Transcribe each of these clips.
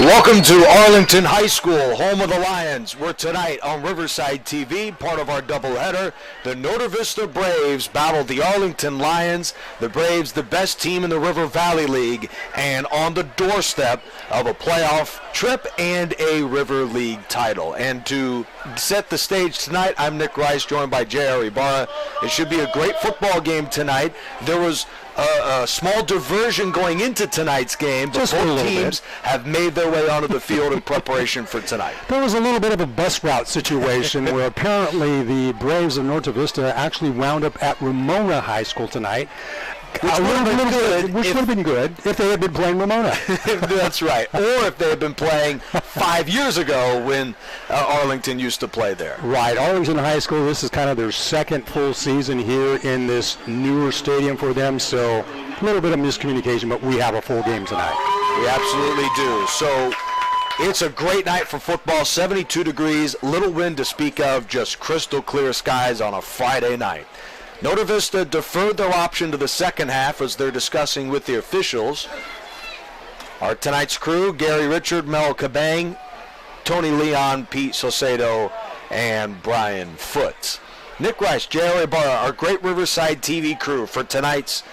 Welcome to Arlington High School, home of the Lions. We're tonight on Riverside TV, part of our doubleheader. The Norte Vista Braves battled the Arlington Lions. The Braves, the best team in the River Valley League, and on the doorstep of a playoff trip and a River League title. And to set the stage tonight, I'm Nick Rice, joined by J.R. Ibarra. It should be a great football game tonight. There was a small diversion going into tonight's game, but both teams have made their way onto the field in preparation for tonight. There was a little bit of a bus route situation where apparently the Braves of Norte Vista actually wound up at Ramona High School tonight. Which would have been good if they had been playing Ramona. That's right. Or if they had been playing 5 years ago when Arlington used to play there. Right. Arlington High School, this is kind of their second full season here in this newer stadium for them. So a little bit of miscommunication, but we have a full game tonight. We absolutely do. So it's a great night for football. 72 degrees, little wind to speak of, just crystal clear skies on a Friday night. Norte Vista deferred their option to the second half as they're discussing with the officials. Our tonight's crew, Gary Richard, Mel Cabang, Tony Leon, Pete Salcedo, and Brian Foote. Nick Rice, J.R. Ibarra, our great Riverside TV crew for tonight's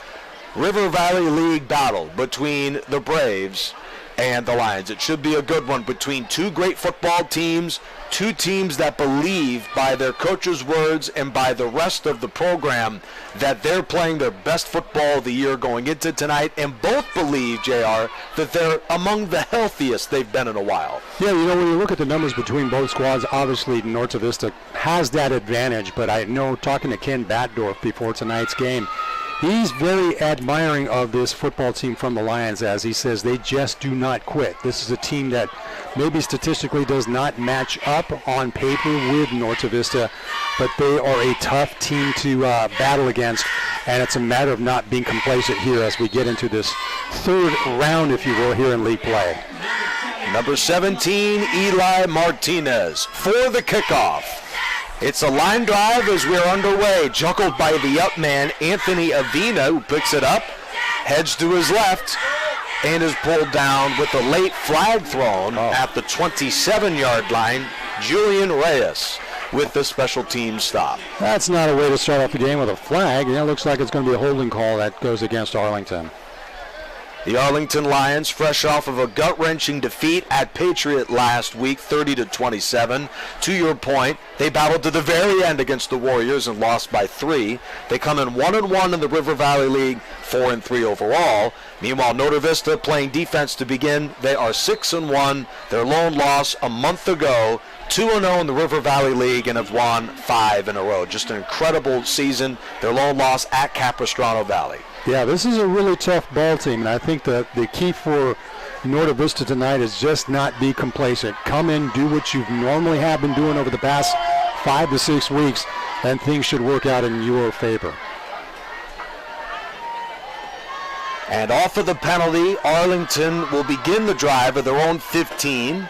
River Valley League battle between the Braves and the Lions. It should be a good one between two great football teams, two teams that believe by their coach's words and by the rest of the program that they're playing their best football of the year going into tonight, and both believe, JR, that they're among the healthiest they've been in a while. Yeah, you know, when you look at the numbers between both squads, obviously Norte Vista has that advantage, but I know talking to Ken Batdorf before tonight's game, he's very admiring of this football team from the Lions, as he says they just do not quit. This is a team that maybe statistically does not match up on paper with Norte Vista, but they are a tough team to battle against, and it's a matter of not being complacent here as we get into this third round, if you will, here in league play. Number 17, Eli Martinez for the kickoff. It's a line drive as we're underway, juggled by the up man, Anthony Avina, who picks it up, heads to his left, and is pulled down with a late flag thrown at the 27-yard line. Julian Reyes with the special team stop. That's not a way to start off the game with a flag. It looks like it's going to be a holding call that goes against Arlington. The Arlington Lions, fresh off of a gut-wrenching defeat at Patriot last week, 30-27. To your point, they battled to the very end against the Warriors and lost by 3. They come in 1-1 in the River Valley League, 4-3 overall. Meanwhile, Norte Vista playing defense to begin. They are 6-1. Their lone loss a month ago, 2-0 in the River Valley League, and have won 5 in a row. Just an incredible season. Their lone loss at Capistrano Valley. Yeah, this is a really tough ball team, and I think that the key for Norte Vista tonight is just not be complacent. Come in, do what you normally have been doing over the past 5 to 6 weeks, and things should work out in your favor. And off of the penalty, Arlington will begin the drive at their own 15.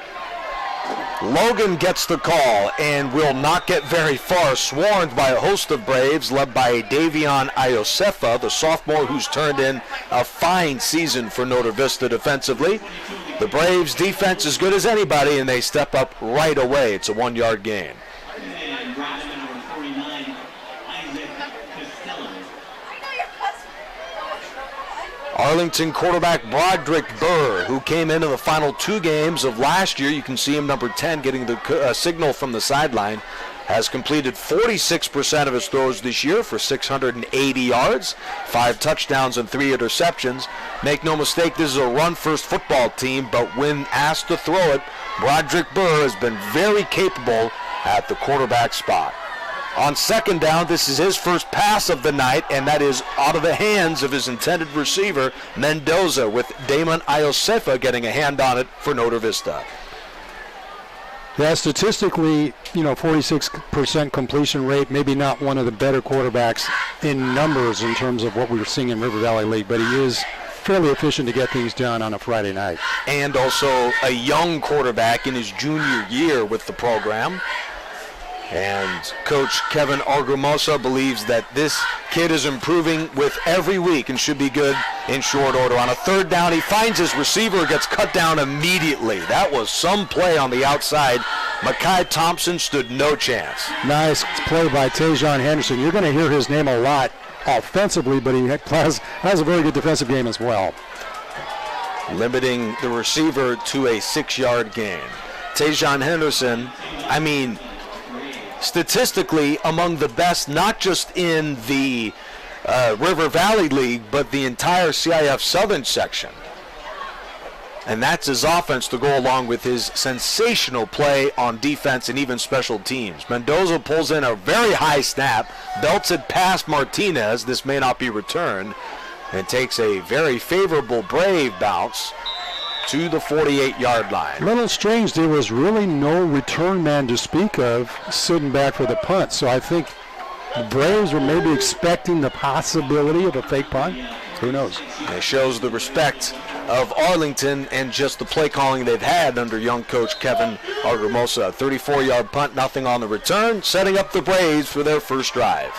Logan gets the call and will not get very far, swarmed by a host of Braves led by Davion Iosefa, the sophomore who's turned in a fine season for Norte Vista defensively. The Braves defense is good as anybody, and they step up right away. It's a 1-yard gain. Arlington quarterback Broderick Burr, who came into the final 2 games of last year, you can see him, number 10, getting the signal from the sideline, has completed 46% of his throws this year for 680 yards, 5 touchdowns and 3 interceptions. Make no mistake, this is a run-first football team, but when asked to throw it, Broderick Burr has been very capable at the quarterback spot. On second down, this is his first pass of the night, and that is out of the hands of his intended receiver, Mendoza, with Damon Iosefa getting a hand on it for Norte Vista. Yeah, statistically, 46% completion rate, maybe not one of the better quarterbacks in numbers in terms of what we were seeing in River Valley League, but he is fairly efficient to get things done on a Friday night. And also a young quarterback in his junior year with the program. And Coach Kevin Argumosa believes that this kid is improving with every week and should be good in short order. On a third down, he finds his receiver, gets cut down immediately. That was some play on the outside. Mekhi Thompson stood no chance. Nice play by Tajon Henderson. You're going to hear his name a lot offensively, but he has a very good defensive game as well. Limiting the receiver to a 6-yard gain. Tajon Henderson, I mean, statistically among the best, not just in the River Valley League, but the entire CIF Southern section. And that's his offense to go along with his sensational play on defense and even special teams. Mendoza pulls in a very high snap, belts it past Martinez. This may not be returned, and takes a very favorable Brave bounce to the 48-yard line. A little strange, there was really no return man to speak of sitting back for the punt. So I think the Braves were maybe expecting the possibility of a fake punt. Who knows? It shows the respect of Arlington and just the play calling they've had under young coach Kevin Argumosa. 34-yard punt, nothing on the return, setting up the Braves for their first drive.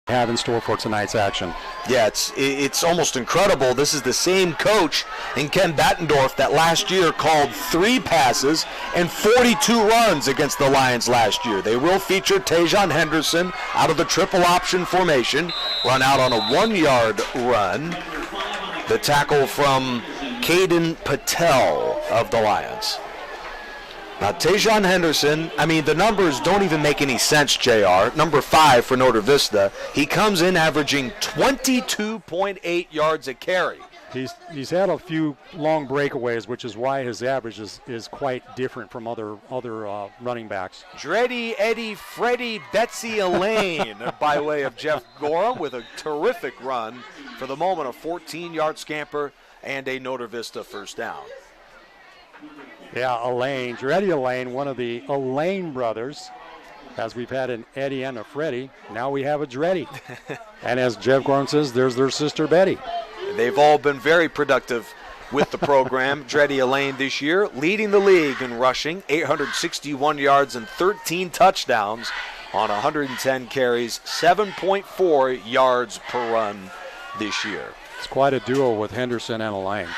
Have in store for tonight's action. Yeah, it's almost incredible. This is the same coach in Ken Battendorf that last year called 3 passes and 42 runs against the Lions last year. They will feature Tajon Henderson out of the triple option formation, run out on a 1-yard run. The tackle from Caden Patel of the Lions. Now, Tajon Henderson, I mean, the numbers don't even make any sense, JR. Number 5 for Norte Vista. He comes in averaging 22.8 yards a carry. He's had a few long breakaways, which is why his average is quite different from other running backs. Dreddy, Eddie, Freddie, Betsy, Elaine by way of Jeff Gorham with a terrific run. For the moment, a 14-yard scamper and a Norte Vista first down. Yeah, Elaine, Dreddy Elaine, one of the Elaine brothers. As we've had an Eddie and a Freddie, now we have a Dreddy. And as Jeff Gorham says, there's their sister Betty. They've all been very productive with the program. Dreddy Elaine this year leading the league in rushing, 861 yards and 13 touchdowns on 110 carries, 7.4 yards per run this year. It's quite a duo with Henderson and Elaine.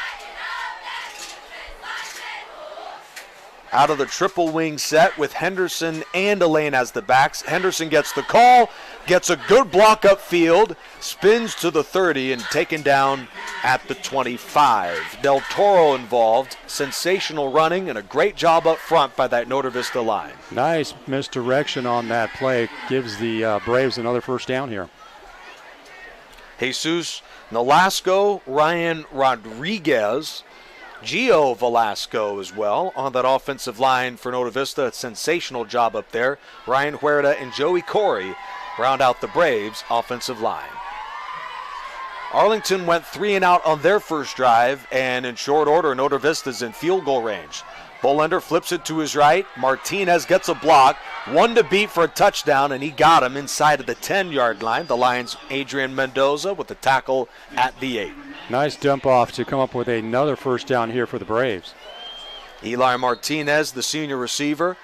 Out of the triple wing set with Henderson and Elaine as the backs. Henderson gets the call, gets a good block upfield, spins to the 30 and taken down at the 25. Del Toro involved, sensational running and a great job up front by that Norte Vista line. Nice misdirection on that play. Gives the Braves another first down here. Jesus Nolasco, Ryan Rodriguez, Gio Velasco as well on that offensive line for Norte Vista. A sensational job up there. Ryan Huerta and Joey Corey round out the Braves' offensive line. Arlington went 3 and out on their first drive, and in short order, Norte Vista's in field goal range. Bolender flips it to his right. Martinez gets a block. 1 to beat for a touchdown, and he got him inside of the 10-yard line. The Lions' Adrian Mendoza with the tackle at the 8. Nice dump off to come up with another first down here for the Braves. Eli Martinez, the senior receiver,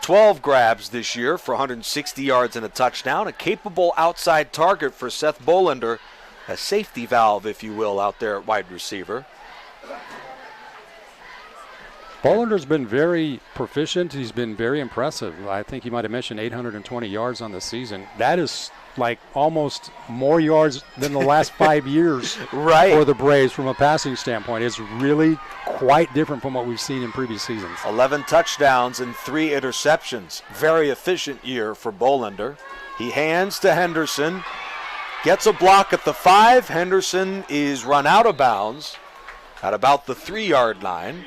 12 grabs this year for 160 yards and a touchdown. A capable outside target for Seth Bolender, a safety valve, if you will, out there at wide receiver. Bolender's been very proficient. He's been very impressive. I think he might have mentioned 820 yards on the season. That is like almost more yards than the last 5 years right. for the Braves from a passing standpoint. It's really quite different from what we've seen in previous seasons. 11 touchdowns and 3 interceptions. Very efficient year for Bolender. He hands to Henderson. Gets a block at the 5. Henderson is run out of bounds at about the 3-yard line.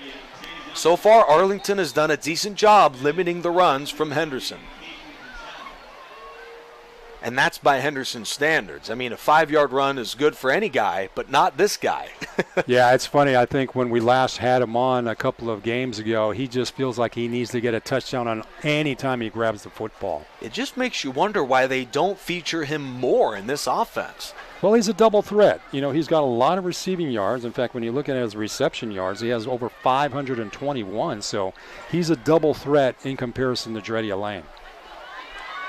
So far, Arlington has done a decent job limiting the runs from Henderson. And that's by Henderson standards. I mean, a 5-yard run is good for any guy, but not this guy. Yeah, it's funny. I think when we last had him on a couple of games ago, he just feels like he needs to get a touchdown on any time he grabs the football. It just makes you wonder why they don't feature him more in this offense. Well, he's a double threat. You know, he's got a lot of receiving yards. In fact, when you look at his reception yards, he has over 521. So he's a double threat in comparison to Dreddy Elaine.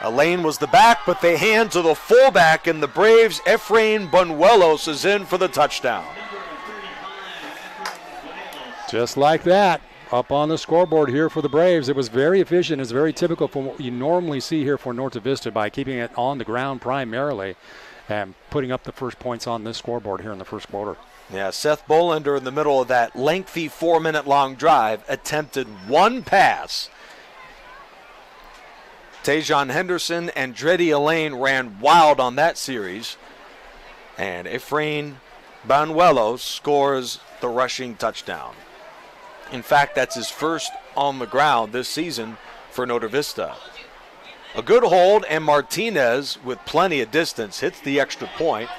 Elaine was the back, but they hand to the fullback, and the Braves' Efrain Banuelos is in for the touchdown. Just like that, up on the scoreboard here for the Braves. It was very efficient. It's very typical for what you normally see here for Norte Vista by keeping it on the ground primarily and putting up the first points on this scoreboard here in the first quarter. Yeah, Seth Bolander in the middle of that lengthy 4-minute-long drive attempted one pass. Tajon Henderson and Dreddy Elaine ran wild on that series. And Efrain Banuelos scores the rushing touchdown. In fact, that's his first on the ground this season for Norte Vista. A good hold, and Martinez, with plenty of distance, hits the extra point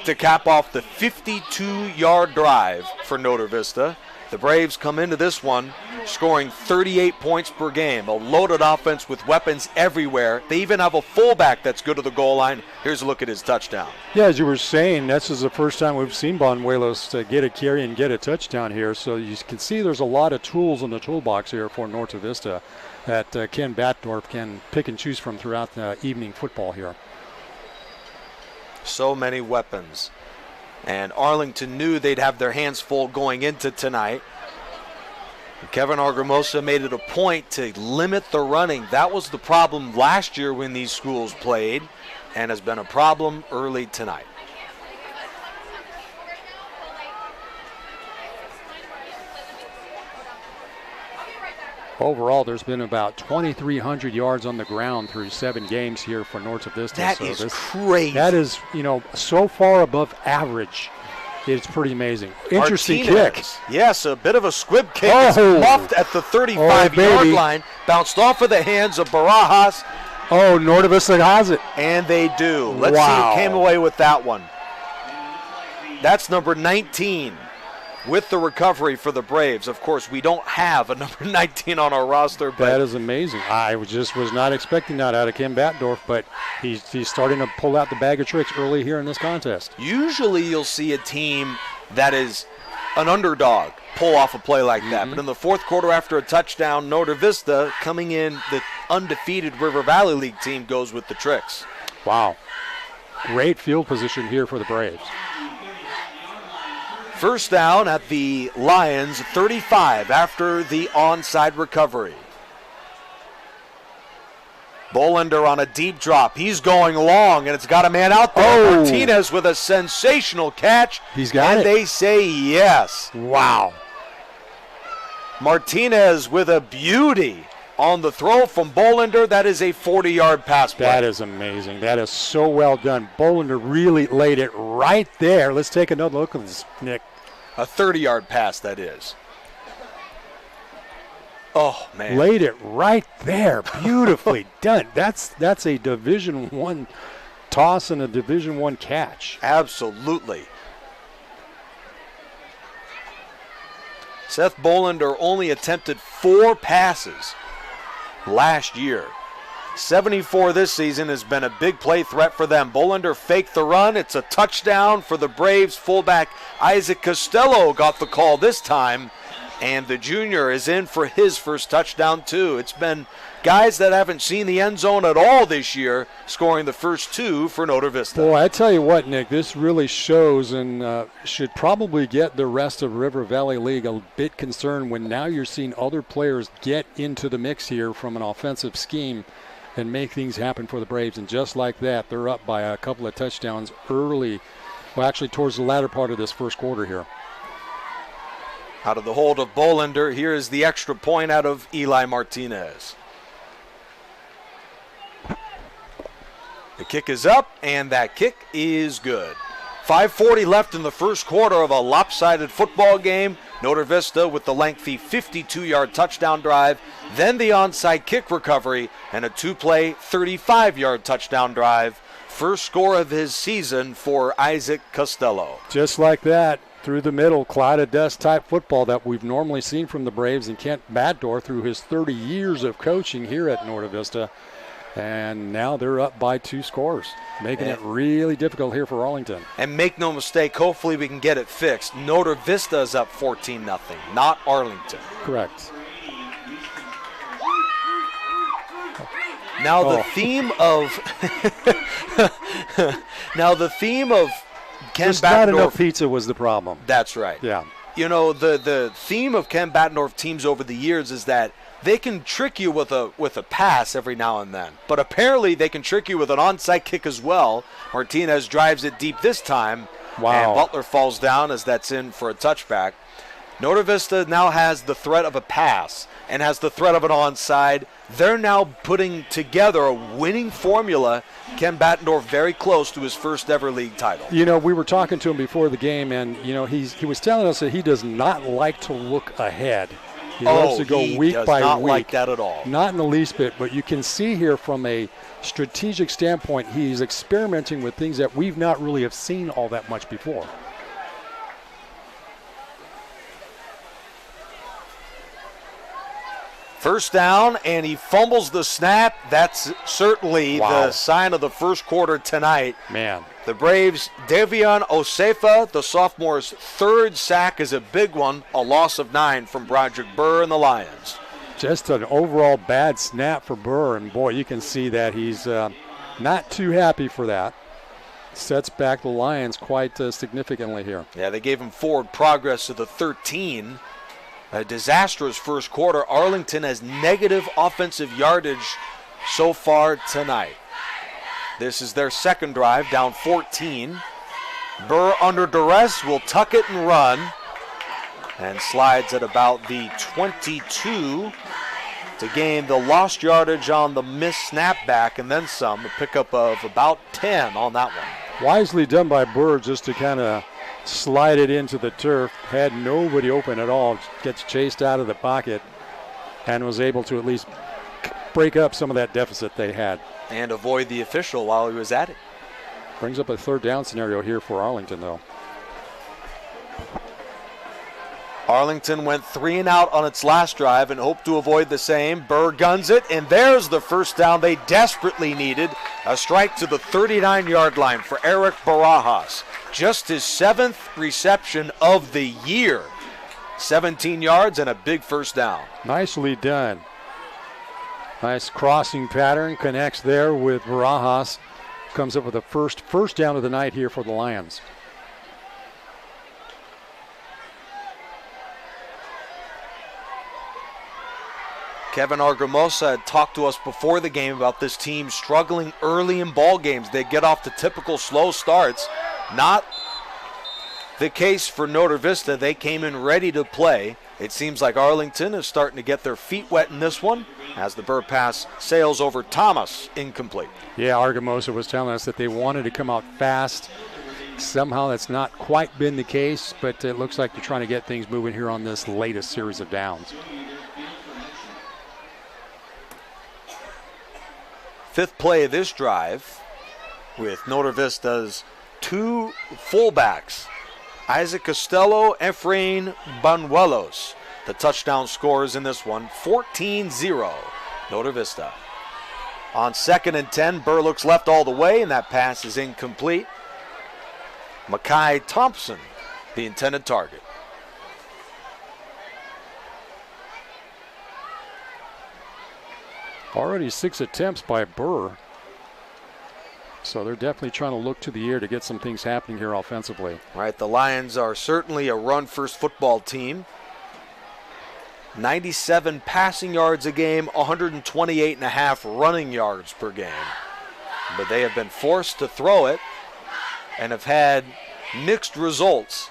to cap off the 52-yard drive for Norte Vista. The Braves come into this one scoring 38 points per game, a loaded offense with weapons everywhere. They even have a fullback that's good to the goal line. Here's a look at his touchdown. Yeah, as you were saying, this is the first time we've seen Banuelos get a carry and get a touchdown here. So you can see there's a lot of tools in the toolbox here for Norte Vista that Ken Batdorf can pick and choose from throughout the evening football here. So many weapons. And Arlington knew they'd have their hands full going into tonight. Kevin Argamosa made it a point to limit the running. That was the problem last year when these schools played, and has been a problem early tonight. Overall, there's been about 2,300 yards on the ground through 7 games here for Norte Vista. That is crazy. That is, so far above average. It's pretty amazing. Interesting Martinez, kick. Yes, a bit of a squib kick. Oh. It's muffed at the 35-yard line. Bounced off of the hands of Barajas. Oh, Norte Vista has it. And they do. Let's see who came away with that one. That's number 19 with the recovery for the Braves. Of course, we don't have a number 19 on our roster. But that is amazing. I just was not expecting that out of Ken Batdorf, but he's starting to pull out the bag of tricks early here in this contest. Usually you'll see a team that is an underdog pull off a play like that. But in the fourth quarter after a touchdown, Norte Vista, coming in, the undefeated River Valley League team, goes with the tricks. Wow. Great field position here for the Braves. First down at the Lions 35 after the onside recovery. Bolander on a deep drop. He's going long, and it's got a man out there. Oh. Martinez with a sensational catch. He's got it. And they say yes. Wow. Martinez with a beauty on the throw from Bolander. That is a 40-yard pass play. That is amazing. That is so well done. Bolander really laid it right there. Let's take another look at this, Nick. A 30-yard pass, that is. Oh, man. Laid it right there. Beautifully done. That's a Division I toss and a Division I catch. Absolutely. Seth Bolander only attempted 4 passes last year. 74 this season has been a big play threat for them. Bolander faked the run. It's a touchdown for the Braves. Fullback Isaac Costello got the call this time, and the junior is in for his first touchdown too. It's been guys that haven't seen the end zone at all this year scoring the first 2 for Norte Vista. Boy, I tell you what, Nick, this really shows and should probably get the rest of River Valley League a bit concerned when now you're seeing other players get into the mix here from an offensive scheme and make things happen for the Braves. And just like that, they're up by a couple of touchdowns early, well, actually towards the latter part of this first quarter here. Out of the hold of Bolander, here is the extra point out of Eli Martinez. The kick is up, and that kick is good. 5:40 left in the first quarter of a lopsided football game. Notre Vista with the lengthy 52-yard touchdown drive, then the onside kick recovery, and a two-play 35-yard touchdown drive. First score of his season for Isaac Costello. Just like that, through the middle, cloud of dust type football that we've normally seen from the Braves, and Kent Batdorf through his 30 years of coaching here at Notre Vista. And now they're up by 2 scores, making it really difficult here for Arlington. And make no mistake, hopefully we can get it fixed. Notre Vista is up 14-0, not Arlington. Correct. Now the theme of Ken Just not enough Battendorf. pizza was the problem. That's right. Yeah. You know, the theme of Ken Battendorf teams over the years is that they can trick you with a pass every now and then. But apparently they can trick you with an onside kick as well. Martinez drives it deep this time. Wow. And Butler falls down as that's in for a touchback. Notre Vista now has the threat of a pass and has the threat of an onside. They're now putting together a winning formula. Ken Battendorf very close to his first ever league title. You know, we were talking to him before the game, and, you know, he was telling us that he does not like to look ahead. He loves to go week by week. Not week. like that at all. Not in the least bit, but you can see here from a strategic standpoint, he's experimenting with things that we've not really have seen all that much before. First down, and he fumbles the snap. That's certainly the sign of the first quarter tonight. Man. The Braves, Devion Osefa, the sophomore's third sack, is a big one, a loss of 9 from Broderick Burr and the Lions. Just an overall bad snap for Burr, and boy, you can see that he's not too happy for that. Sets back the Lions quite significantly here. Yeah, they gave him forward progress to the 13. A disastrous first quarter. Arlington has negative offensive yardage so far tonight. This is their second drive, down 14. Burr under duress will tuck it and run, and slides at about the 22 to gain the lost yardage on the missed snapback and then some, a pickup of about 10 on that one. Wisely done by Burr just to kind of slide it into the turf. Had nobody open at all. Gets chased out of the pocket and was able to at least break up some of that deficit they had. And avoid the official while he was at it. Brings up a third down scenario here for Arlington, though. Arlington went 3 and out on its last drive and hoped to avoid the same. Burr guns it, and there's the first down they desperately needed. A strike to the 39-yard line for Eric Barajas. Just his 7th reception of the year. 17 yards and a big first down. Nicely done. Nice crossing pattern, connects there with Barajas. Comes up with a first down of the night here for the Lions. Kevin Argumosa had talked to us before the game about this team struggling early in ball games. They get off the typical slow starts. Not the case for Notre Vista. They came in ready to play. It seems like Arlington is starting to get their feet wet in this one as the Burr pass sails over Thomas, incomplete. Yeah, Argumosa was telling us that they wanted to come out fast. Somehow that's not quite been the case, but it looks like they're trying to get things moving here on this latest series of downs. Fifth play of this drive with Notre Vista's 2 fullbacks, Isaac Costello, Efrain Banuelos. The touchdown scores in this one, 14-0, Notre Vista. On 2nd and 10, Burr looks left all the way, and that pass is incomplete. Makai Thompson, the intended target. Already 6 attempts by Burr. So they're definitely trying to look to the air to get some things happening here offensively. Right, the Lions are certainly a run-first football team. 97 passing yards a game, 128.5 running yards per game. But they have been forced to throw it and have had mixed results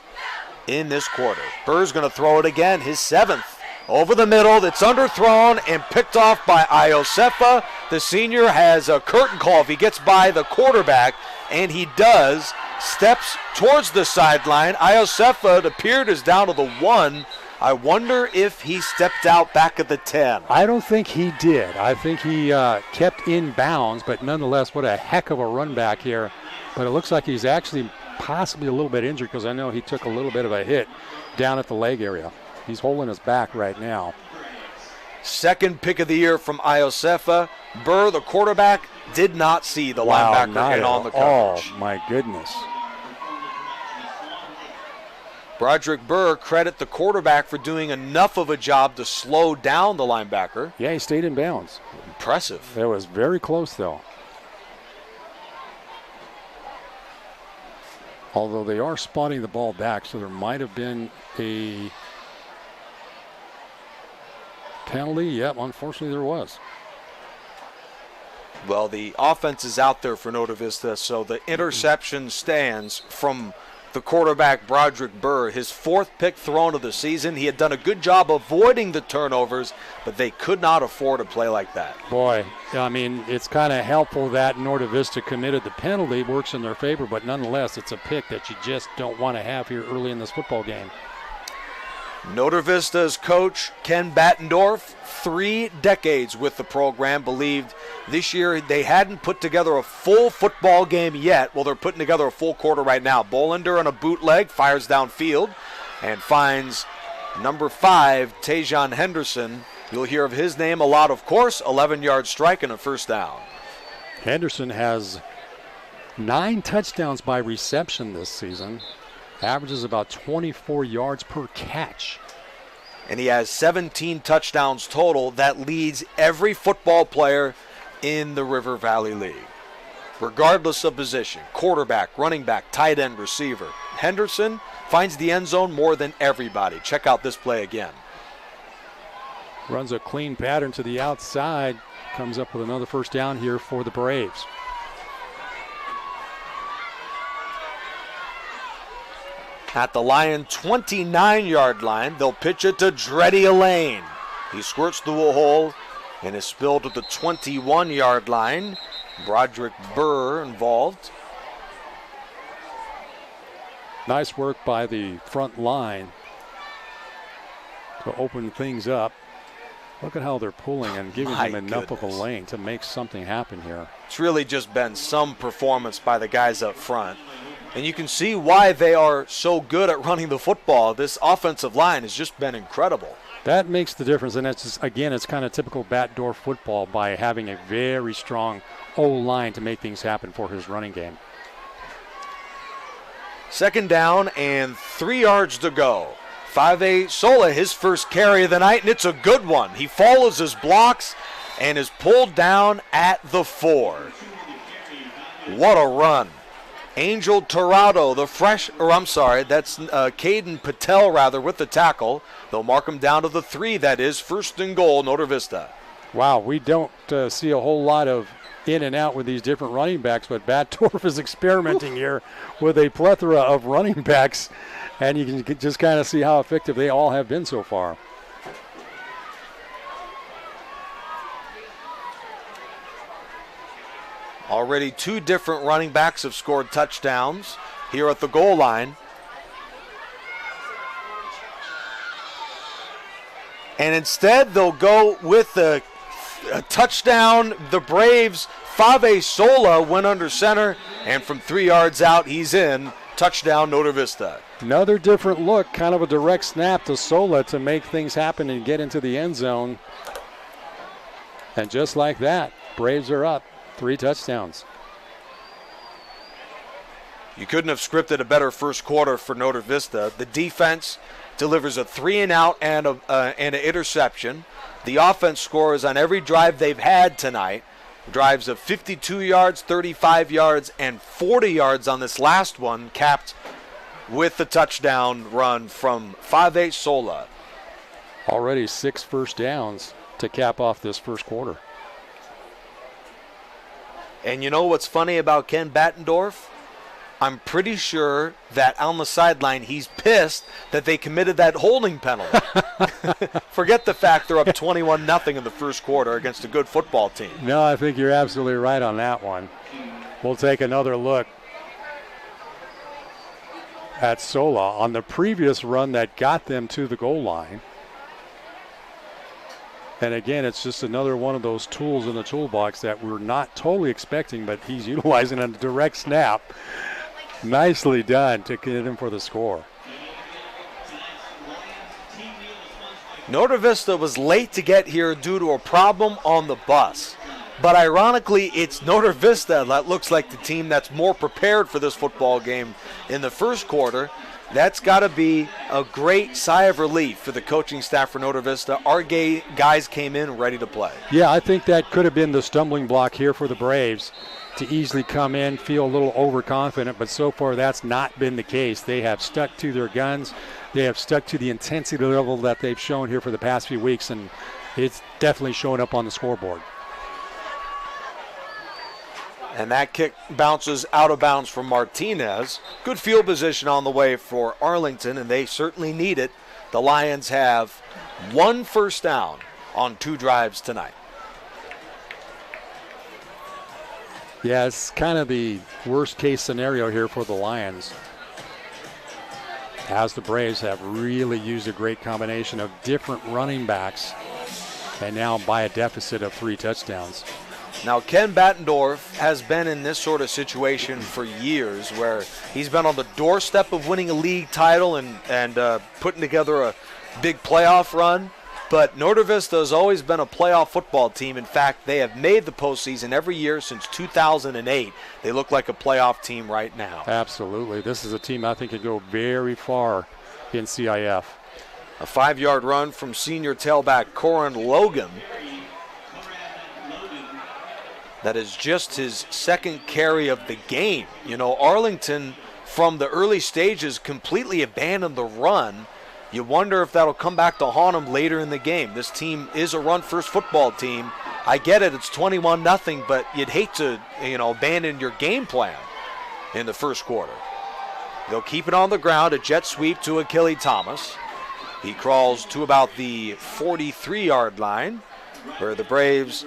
in this quarter. Burr's going to throw it again, his 7th. Over the middle, it's underthrown and picked off by Iosefa. The senior has a curtain call if he gets by the quarterback, and he does. Steps towards the sideline. Iosefa, it appeared, is down to the 1. I wonder if he stepped out back at the 10. I don't think he did. I think he kept in bounds, but nonetheless, what a heck of a run back here. But it looks like he's actually possibly a little bit injured because I know he took a little bit of a hit down at the leg area. He's holding his back right now. Second pick of the year from Iosefa. Burr, the quarterback, did not see the linebacker in on the coverage. Oh, my goodness. Broderick Burr credit the quarterback for doing enough of a job to slow down the linebacker. Yeah, he stayed in bounds. Impressive. It was very close, though. Although they are spotting the ball back, so there might have been a penalty. Yep, unfortunately there was. Well, the offense is out there for Nota Vista, so the interception stands from the quarterback, Broderick Burr. His fourth pick thrown of the season. He had done a good job avoiding the turnovers, but they could not afford a play like that. Boy, I mean, it's kind of helpful that Nota Vista committed the penalty. Works in their favor, but nonetheless, it's a pick that you just don't want to have here early in this football game. Nota Vista's coach, Ken Battendorf, 3 decades with the program, believed this year they hadn't put together a full football game yet. Well, they're putting together a full quarter right now. Bolender on a bootleg, fires downfield, and finds number 5, Tajon Henderson. You'll hear of his name a lot, of course. 11-yard strike and a first down. Henderson has 9 touchdowns by reception this season. Averages about 24 yards per catch. And he has 17 touchdowns total. That leads every football player in the River Valley League, regardless of position: quarterback, running back, tight end, receiver. Henderson finds the end zone more than everybody. Check out this play again. Runs a clean pattern to the outside. Comes up with another first down here for the Braves. At the Lion 29-yard line, they'll pitch it to Dreddy Elaine. He squirts through a hole and is spilled at the 21-yard line. Broderick Burr involved. Nice work by the front line to open things up. Look at how they're pulling and giving them enough of a lane to make something happen here. It's really just been some performance by the guys up front. And you can see why they are so good at running the football. This offensive line has just been incredible. That makes the difference, and that's just, again, it's kind of typical Batdorf football by having a very strong O-line to make things happen for his running game. Second down and 3 yards to go. 5A Sola, his first carry of the night, and it's a good one. He follows his blocks and is pulled down at the 4. What a run. Angel Torado, that's Caden Patel, with the tackle. They'll mark him down to the 3, that is, first and goal, Nota Vista. Wow, we don't see a whole lot of in and out with these different running backs, but Batdorf is experimenting here with a plethora of running backs, and you can just kind of see how effective they all have been so far. Already 2 different running backs have scored touchdowns here at the goal line. And instead, they'll go with a touchdown. The Braves, Fave Sola went under center, and from 3 yards out, he's in. Touchdown, Nota Vista. Another different look, kind of a direct snap to Sola to make things happen and get into the end zone. And just like that, Braves are up. 3 touchdowns. You couldn't have scripted a better first quarter for Nota Vista. The defense delivers a 3-and-out and an interception. The offense scores on every drive they've had tonight. Drives of 52 yards, 35 yards, and 40 yards on this last one, capped with the touchdown run from Fave Sola. Already 6 first downs to cap off this first quarter. And you know what's funny about Ken Battendorf? I'm pretty sure that on the sideline he's pissed that they committed that holding penalty. Forget the fact they're up 21-0 in the first quarter against a good football team. No, I think you're absolutely right on that one. We'll take another look. at Sola on the previous run that got them to the goal line. And again, it's just another one of those tools in the toolbox that we're not totally expecting, but he's utilizing a direct snap. Nicely done to get him for the score. Norte Vista was late to get here due to a problem on the bus. But ironically, it's Norte Vista that looks like the team that's more prepared for this football game in the first quarter. That's got to be a great sigh of relief for the coaching staff for Norte Vista. Our guys came in ready to play. Yeah, I think that could have been the stumbling block here for the Braves to easily come in, feel a little overconfident, but so far that's not been the case. They have stuck to their guns. They have stuck to the intensity level that they've shown here for the past few weeks, and it's definitely showing up on the scoreboard. And that kick bounces out of bounds from Martinez. Good field position on the way for Arlington, and they certainly need it. The Lions have 1 first down on 2 drives tonight. Yeah, it's kind of the worst case scenario here for the Lions, as the Braves have really used a great combination of different running backs and now by a deficit of 3 touchdowns. Now, Ken Battendorf has been in this sort of situation for years, where he's been on the doorstep of winning a league title and putting together a big playoff run. But Norte Vista has always been a playoff football team. In fact, they have made the postseason every year since 2008. They look like a playoff team right now. Absolutely. This is a team I think could go very far in CIF. A 5-yard run from senior tailback Corin Logan. That is just his second carry of the game. You know, Arlington, from the early stages, completely abandoned the run. You wonder if that'll come back to haunt them later in the game. This team is a run-first football team. I get it, it's 21-0, but you'd hate to, abandon your game plan in the first quarter. They'll keep it on the ground, a jet sweep to Achille Thomas. He crawls to about the 43-yard line, where the Braves,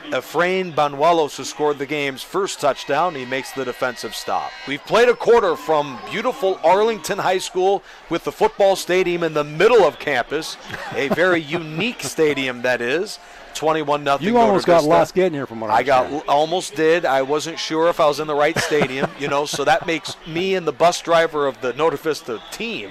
Efrain Banuelos, who scored the game's first touchdown, he makes the defensive stop. We've played a quarter from beautiful Arlington High School with the football stadium in the middle of campus, a very unique stadium that is. 21-0. You almost got lost getting here from what I almost did. I wasn't sure if I was in the right stadium, so that makes me and the bus driver of the Norte Vista team.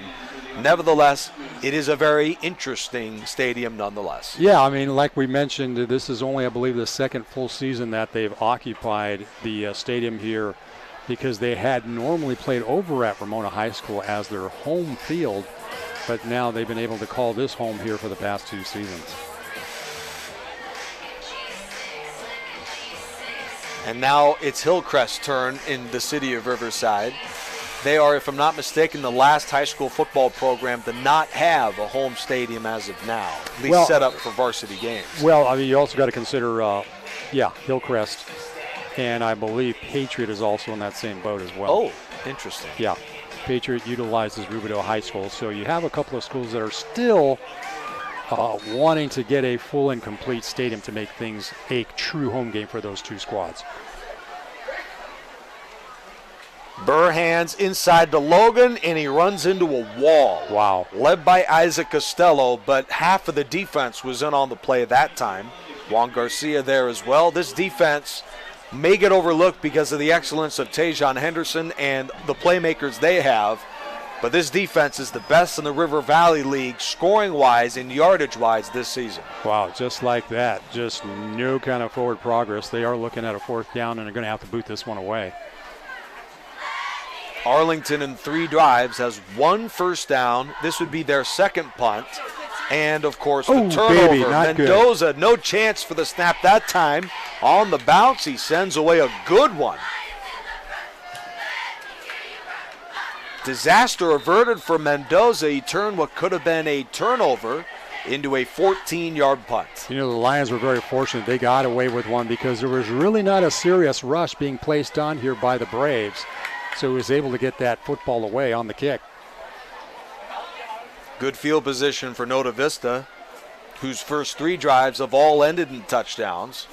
Nevertheless, it is a very interesting stadium nonetheless. Yeah, I mean, like we mentioned, this is only, I believe, the second full season that they've occupied the stadium here, because they had normally played over at Ramona High School as their home field, but now they've been able to call this home here for the past 2 seasons. And now it's Hillcrest's turn in the city of Riverside. They are, if I'm not mistaken, the last high school football program to not have a home stadium as of now, at least set up for varsity games. Well, I mean, you also got to consider, Hillcrest, and I believe Patriot is also in that same boat as well. Oh, interesting. Yeah, Patriot utilizes Rubidoux High School, so you have a couple of schools that are still wanting to get a full and complete stadium to make things a true home game for those 2 squads. Burr hands inside to Logan, and he runs into a wall. Wow. Led by Isaac Costello, but half of the defense was in on the play that time. Juan Garcia there as well. This defense may get overlooked because of the excellence of Tajon Henderson and the playmakers they have, but this defense is the best in the River Valley League scoring-wise and yardage-wise this season. Wow, just like that. Just no kind of forward progress. They are looking at a 4th down, and they're going to have to boot this one away. Arlington in 3 drives has 1 first down. This would be their second punt. And, of course, the turnover. Baby, Mendoza, no chance for the snap that time. On the bounce, he sends away a good one. Disaster averted for Mendoza. He turned what could have been a turnover into a 14-yard punt. The Lions were very fortunate. They got away with one because there was really not a serious rush being placed on here by the Braves. So he was able to get that football away on the kick. Good field position for Norte Vista, whose first 3 drives have all ended in touchdowns.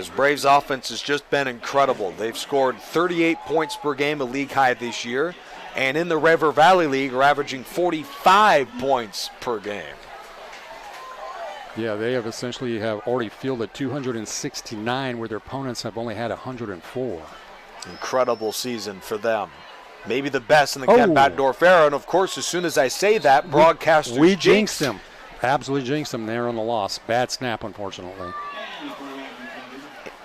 This Braves offense has just been incredible. They've scored 38 points per game, a league high this year. And in the River Valley League, are averaging 45 points per game. Yeah, they have already fielded 269, where their opponents have only had 104. Incredible season for them. Maybe the best in the Ken Batdorf era. And, of course, as soon as I say that, broadcasters we jinxed them. Absolutely jinxed them there on the loss. Bad snap, unfortunately.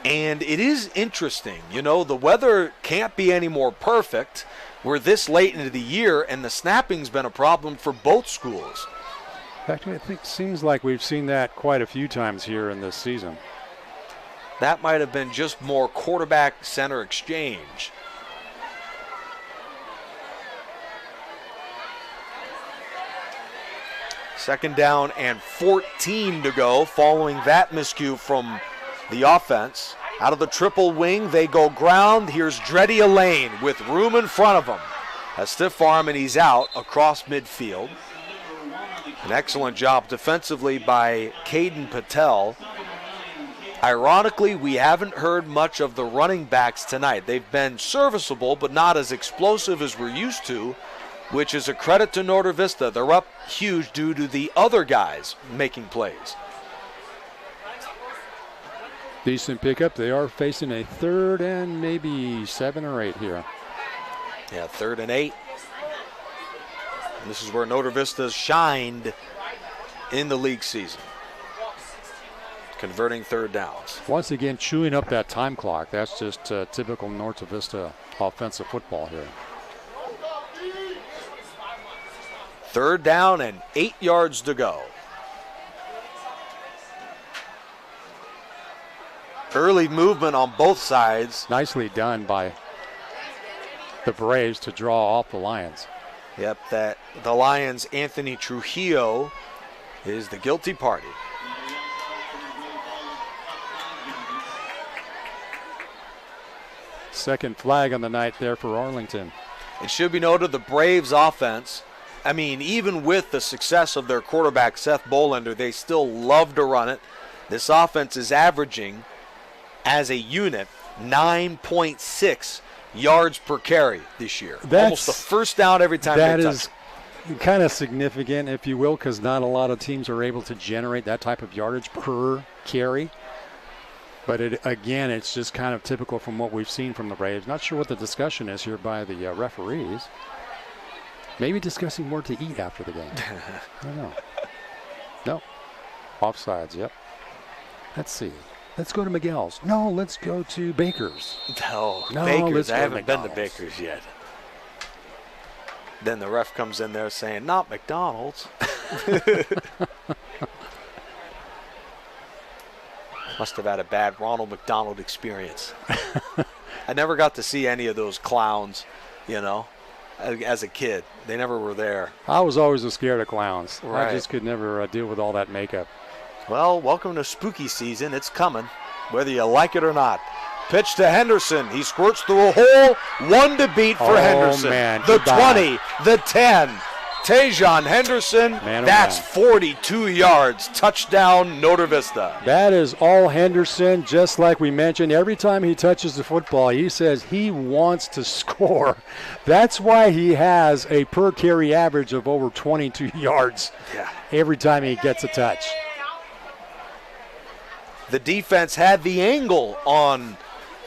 And it is interesting. You know, the weather can't be any more perfect. We're this late into the year, and the snapping's been a problem for both schools. In fact, I think it seems like we've seen that quite a few times here in this season. That might have been just more quarterback-center exchange. Second down and 14 to go following that miscue from the offense. Out of the triple wing, they go ground. Here's Dreddy Lane with room in front of him. A stiff arm, and he's out across midfield. An excellent job defensively by Caden Patel. Ironically, we haven't heard much of the running backs tonight. They've been serviceable, but not as explosive as we're used to, which is a credit to Norte Vista. They're up huge due to the other guys making plays. Decent pickup. They are facing a 3rd and maybe 7 or 8 here. Yeah, 3rd and 8. And this is where Norte Vista shined in the league season, converting 3rd downs. Once again, chewing up that time clock. That's just typical Norte Vista offensive football here. 3rd down and 8 yards to go. Early movement on both sides. Nicely done by the Braves to draw off the Lions. Yep, that the Lions' Anthony Trujillo is the guilty party. Second flag on the night there for Arlington. It should be noted the Braves offense, I mean, even with the success of their quarterback, Seth Bolander, they still love to run it. This offense is averaging, as a unit, 9.6 yards per carry this year. Almost the first down every time they touch. That is kind of significant, if you will, because not a lot of teams are able to generate that type of yardage per carry. But again, it's just kind of typical from what we've seen from the Braves. Not sure what the discussion is here by the referees. Maybe discussing more to eat after the game. I don't know. No. Offsides, yep. Let's see. Let's go to Miguel's. No, let's go to Baker's. No, No, Baker's. let's I go to haven't been to McDonald's. Baker's yet. Then the ref comes in there saying, not McDonald's. Must have had a bad Ronald McDonald experience. I never got to see any of those clowns, you know, as a kid. They never were there. I was always scared of clowns. Right. I just could never deal with all that makeup. Well, welcome to spooky season. It's coming, whether you like it or not. Pitch to Henderson. He squirts through a hole. One to beat for Henderson. Man. The Goodbye. 20, the 10. Tejon Henderson. Man, oh that's man. 42 yards. Touchdown, Norte Vista. That is all Henderson, just like we mentioned. Every time he touches the football, he says he wants to score. That's why he has a per carry average of over 22 yards every time he gets a touch. The defense had the angle on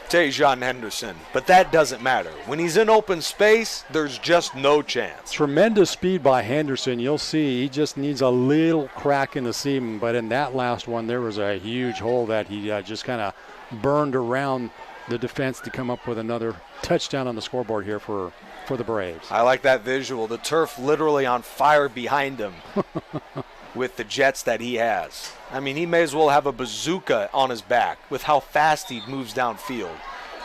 Tejon Henderson, but that doesn't matter. When he's in open space, there's just no chance. Tremendous speed by Henderson. You'll see he just needs a little crack in the seam, but in that last one, there was a huge hole that he just kind of burned around the defense to come up with another touchdown on the scoreboard here for the Braves. I like that visual. The turf literally on fire behind him with the jets that he has. I mean, he may as well have a bazooka on his back with how fast he moves downfield.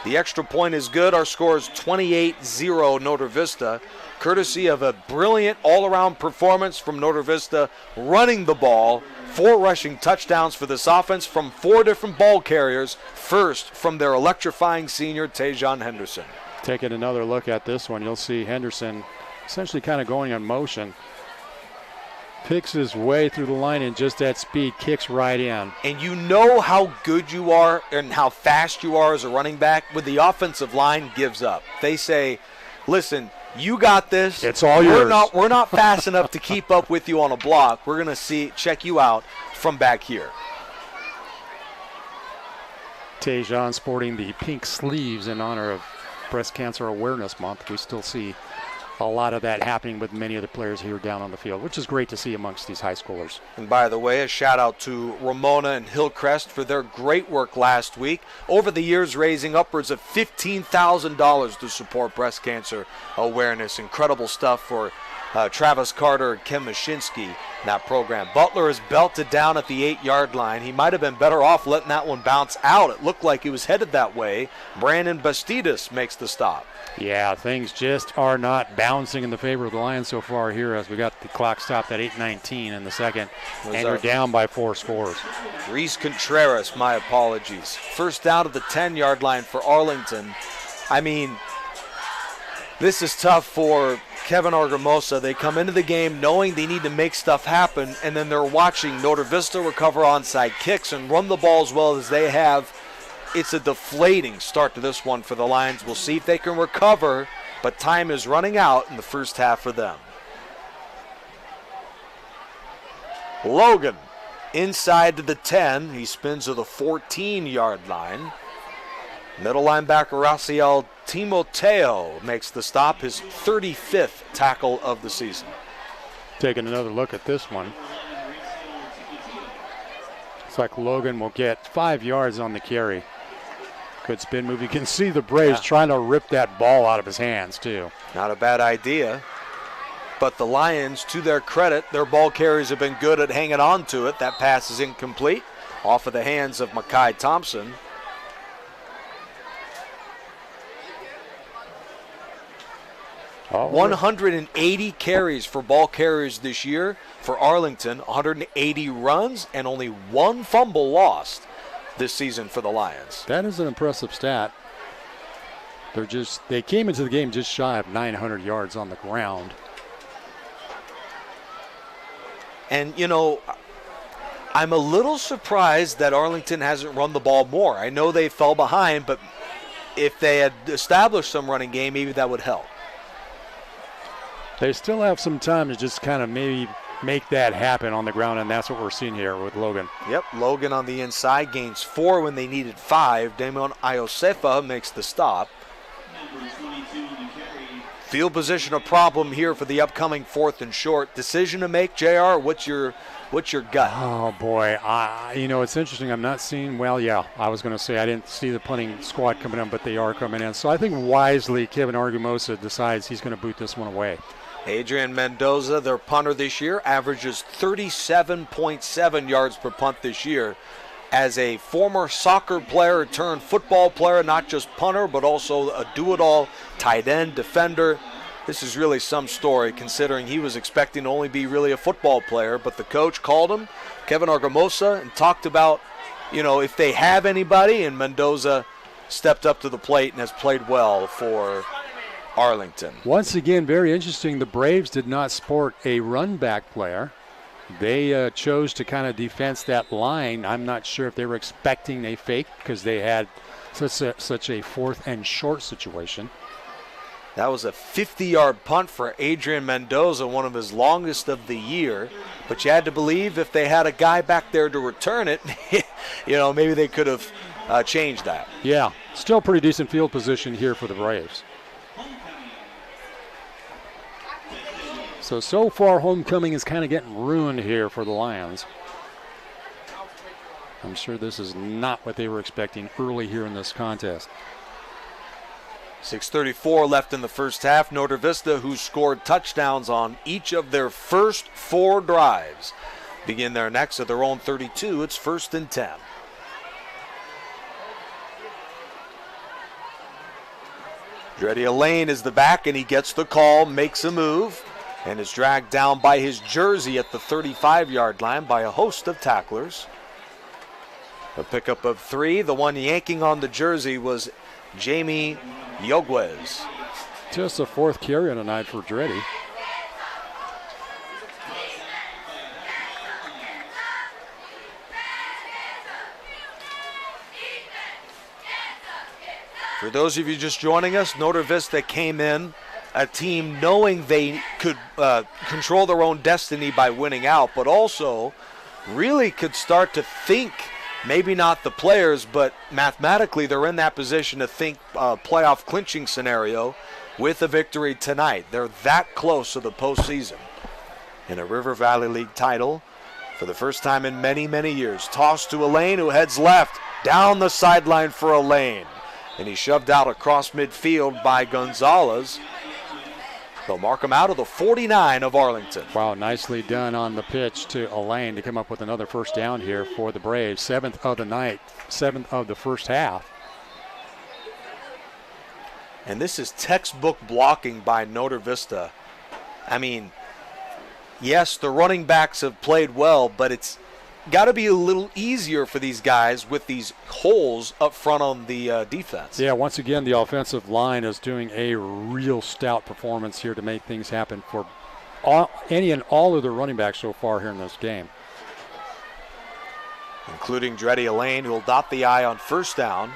The extra point is good. Our score is 28-0 Norte Vista, courtesy of a brilliant all-around performance from Norte Vista running the ball. 4 rushing touchdowns for this offense from 4 different ball carriers, first from their electrifying senior Tejon Henderson. Taking another look at this one, you'll see Henderson essentially kind of going on motion. picks his way through the line and just that speed kicks right in. And you know how good you are and how fast you are as a running back when the offensive line gives up. They say, listen, you got this. It's all yours. We're not fast enough to keep up with you on a block. We're going to check you out from back here. Tejan sporting the pink sleeves in honor of Breast Cancer Awareness Month. We still see a lot of that happening with many of the players here down on the field, which is great to see amongst these high schoolers. And by the way, a shout out to Ramona and Hillcrest for their great work last week. Over the years, raising upwards of $15,000 to support breast cancer awareness. Incredible stuff for Travis Carter and Kim Mashinsky in that program. Butler is belted down at the 8-yard line. He might have been better off letting that one bounce out. It looked like he was headed that way. Brandon Bastidas makes the stop. Yeah, things just are not bouncing in the favor of the Lions so far here as we got the clock stopped at 8:19 in the second, and we're down by 4 scores. Reese Contreras, my apologies. First down at the 10-yard line for Arlington. I mean, this is tough for Kevin Argumosa. They come into the game knowing they need to make stuff happen, and then they're watching Notre Vista recover onside kicks and run the ball as well as they have. It's a deflating start to this one for the Lions. We'll see if they can recover, but time is running out in the first half for them. Logan inside to the 10. He spins to the 14-yard line. Middle linebacker Raciel Timoteo makes the stop, his 35th tackle of the season. Taking another look at this one. Looks like Logan will get 5 yards on the carry. Good spin move. You can see the Braves trying to rip that ball out of his hands, too. Not a bad idea. But the Lions, to their credit, their ball carriers have been good at hanging on to it. That pass is incomplete. Off of the hands of Makai Thompson. Oh, 180 carries for ball carriers this year for Arlington. 180 runs and only 1 fumble lost this season for the Lions. That is an impressive stat. They came into the game just shy of 900 yards on the ground. And, you know, I'm a little surprised that Arlington hasn't run the ball more. I know they fell behind, but if they had established some running game, maybe that would help. They still have some time to just kind of maybe make that happen on the ground, and that's what we're seeing here with Logan. Yep, Logan on the inside gains 4 when they needed 5. Damon Iosefa makes the stop. Field position a problem here for the upcoming 4th and short. Decision to make, JR, what's your gut? Oh, boy. It's interesting. I'm not seeing, I was going to say I didn't see the punting squad coming in, but they are coming in. So I think wisely Kevin Argumosa decides he's going to boot this one away. Adrian Mendoza, their punter this year, averages 37.7 yards per punt this year. As a former soccer player turned football player, not just punter, but also a do-it-all tight end, defender. This is really some story considering he was expecting to only be really a football player, but the coach called him, Kevin Argumosa, and talked about, if they have anybody, and Mendoza stepped up to the plate and has played well for Arlington. Once again, very interesting. The Braves did not sport a run back player. They chose to kind of defense that line. I'm not sure if they were expecting a fake because they had such a 4th and short situation. That was a 50-yard punt for Adrian Mendoza, one of his longest of the year. But you had to believe if they had a guy back there to return it, maybe they could have changed that. Yeah, still pretty decent field position here for the Braves. So far, homecoming is kind of getting ruined here for the Lions. I'm sure this is not what they were expecting early here in this contest. 6:34 left in the first half. Notre Vista, who scored touchdowns on each of their first 4 drives, begin their next at their own 32. It's 1st and 10. Dreddy Lane is the back, and he gets the call, makes a move, and is dragged down by his jersey at the 35-yard line by a host of tacklers. A pickup of 3. The one yanking on the jersey was Jamie Yoguez. Just a 4th carry on the night for Dreddy. For those of you just joining us, Notre Vista came in a team knowing they could control their own destiny by winning out, but also really could start to think, maybe not the players, but mathematically they're in that position to think playoff clinching scenario with a victory tonight. They're that close to the postseason. In a River Valley League title for the first time in many, many years. Toss to Elaine, who heads left, down the sideline for Elaine. And he's shoved out across midfield by Gonzalez. They'll mark him out of the 49 of Arlington. Wow, nicely done on the pitch to Elaine to come up with another first down here for the Braves. 7th of the night, 7th of the first half. And this is textbook blocking by Notre Vista. I mean, yes, the running backs have played well, but it's got to be a little easier for these guys with these holes up front on the defense. Yeah, once again, the offensive line is doing a real stout performance here to make things happen for any and all of the running backs so far here in this game. Including Dreddy Elaine, who will dot the I on first down.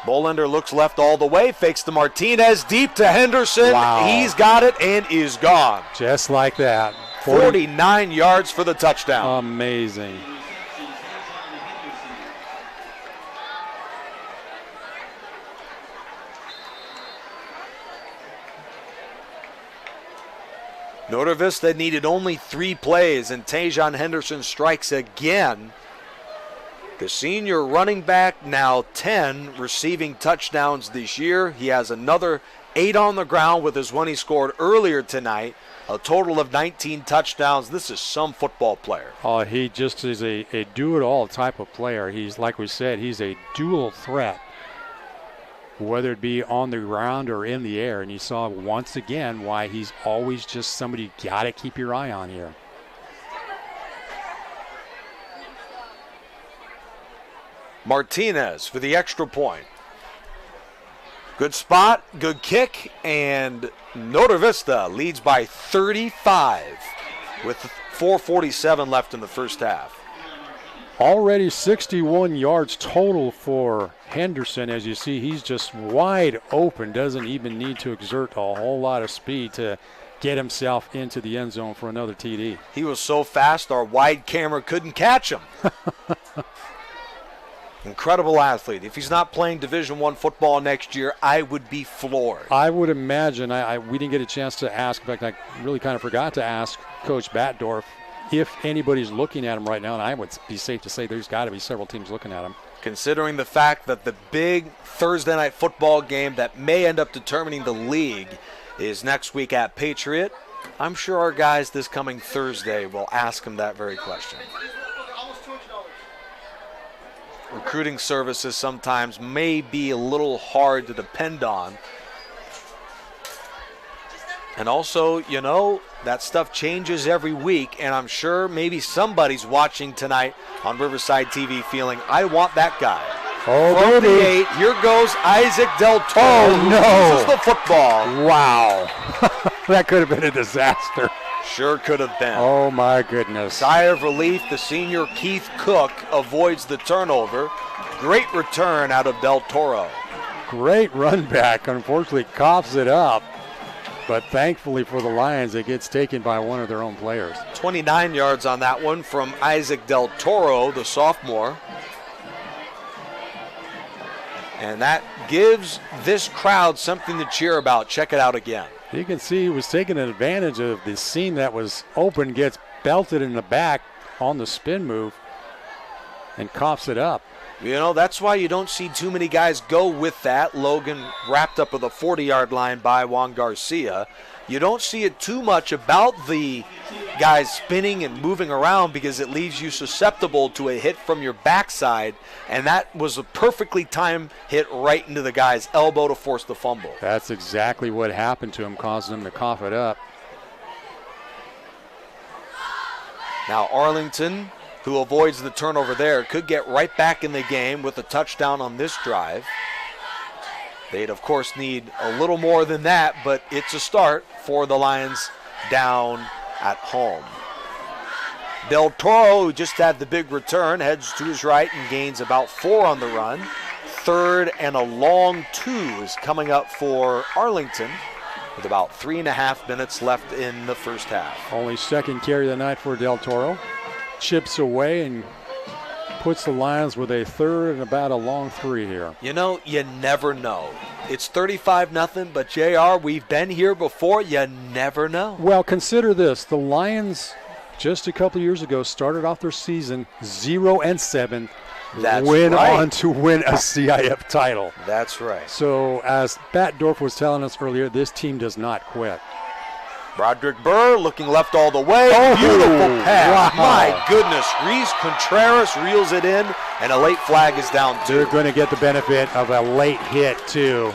Bolender looks left all the way, fakes to Martinez, deep to Henderson. Wow. He's got it and is gone. Just like that. 49 yards for the touchdown. Amazing. Notre Vista needed only 3 plays, and Tajon Henderson strikes again. The senior running back, now 10 receiving touchdowns this year. He has another 8 on the ground with his one he scored earlier tonight. A total of 19 touchdowns. This is some football player. Oh, he just is a do-it-all type of player. He's, like we said, he's a dual threat, whether it be on the ground or in the air. And you saw once again why he's always just somebody you got to keep your eye on here. Martinez for the extra point. Good spot, good kick, and Notre Vista leads by 35 with 4:47 left in the first half. Already 61 yards total for Henderson. As you see, he's just wide open, doesn't even need to exert a whole lot of speed to get himself into the end zone for another TD. He was so fast our wide camera couldn't catch him. Incredible athlete. If he's not playing Division I football next year, I would be floored. I would imagine. We didn't get a chance to ask. In fact, I really kind of forgot to ask Coach Batdorf if anybody's looking at him right now, and I would be safe to say there's got to be several teams looking at him. Considering the fact that the big Thursday night football game that may end up determining the league is next week at Patriot, I'm sure our guys this coming Thursday will ask him that very question. Recruiting services sometimes may be a little hard to depend on. And also, you know, that stuff changes every week, and I'm sure maybe somebody's watching tonight on Riverside TV feeling, I want that guy. Oh, From baby. the 8, here goes Isaac Del Toro. Oh, no. This is the football. Wow. That could have been a disaster. Sure could have been. Oh, my goodness. Sigh of relief, the senior Keith Cook avoids the turnover. Great return out of Del Toro. Great run back. Unfortunately, coughs it up. But thankfully for the Lions, it gets taken by one of their own players. 29 yards on that one from Isaac Del Toro, the sophomore. And that gives this crowd something to cheer about. Check it out again. You can see he was taking advantage of the seam that was open, gets belted in the back on the spin move, and coughs it up. You know, that's why you don't see too many guys go with that. Logan wrapped up with a 40-yard line by Juan Garcia. You don't see it too much about the guys spinning and moving around because it leaves you susceptible to a hit from your backside, and that was a perfectly timed hit right into the guy's elbow to force the fumble. That's exactly what happened to him, causing him to cough it up. Now Arlington, who avoids the turnover there, could get right back in the game with a touchdown on this drive. They'd, of course, need a little more than that, but it's a start for the Lions down at home. Del Toro, who just had the big return, heads to his right and gains about 4 on the run. third and a long 2 is coming up for Arlington with about 3.5 minutes left in the first half. Only second carry of the night for Del Toro. Chips away and puts the Lions with a third and about a long 3 here. You know, you never know. It's 35-0, but JR, we've been here before. You never know. Well, consider this. The Lions just a couple years ago started off their season 0-7. That's went right. on to win a CIF title. That's right. So as Batdorf was telling us earlier, this team does not quit. Broderick Burr looking left all the way. Oh, beautiful pass. wow. My goodness. Reese Contreras reels it in, and a late flag is down 2. They're going to get the benefit of a late hit, too.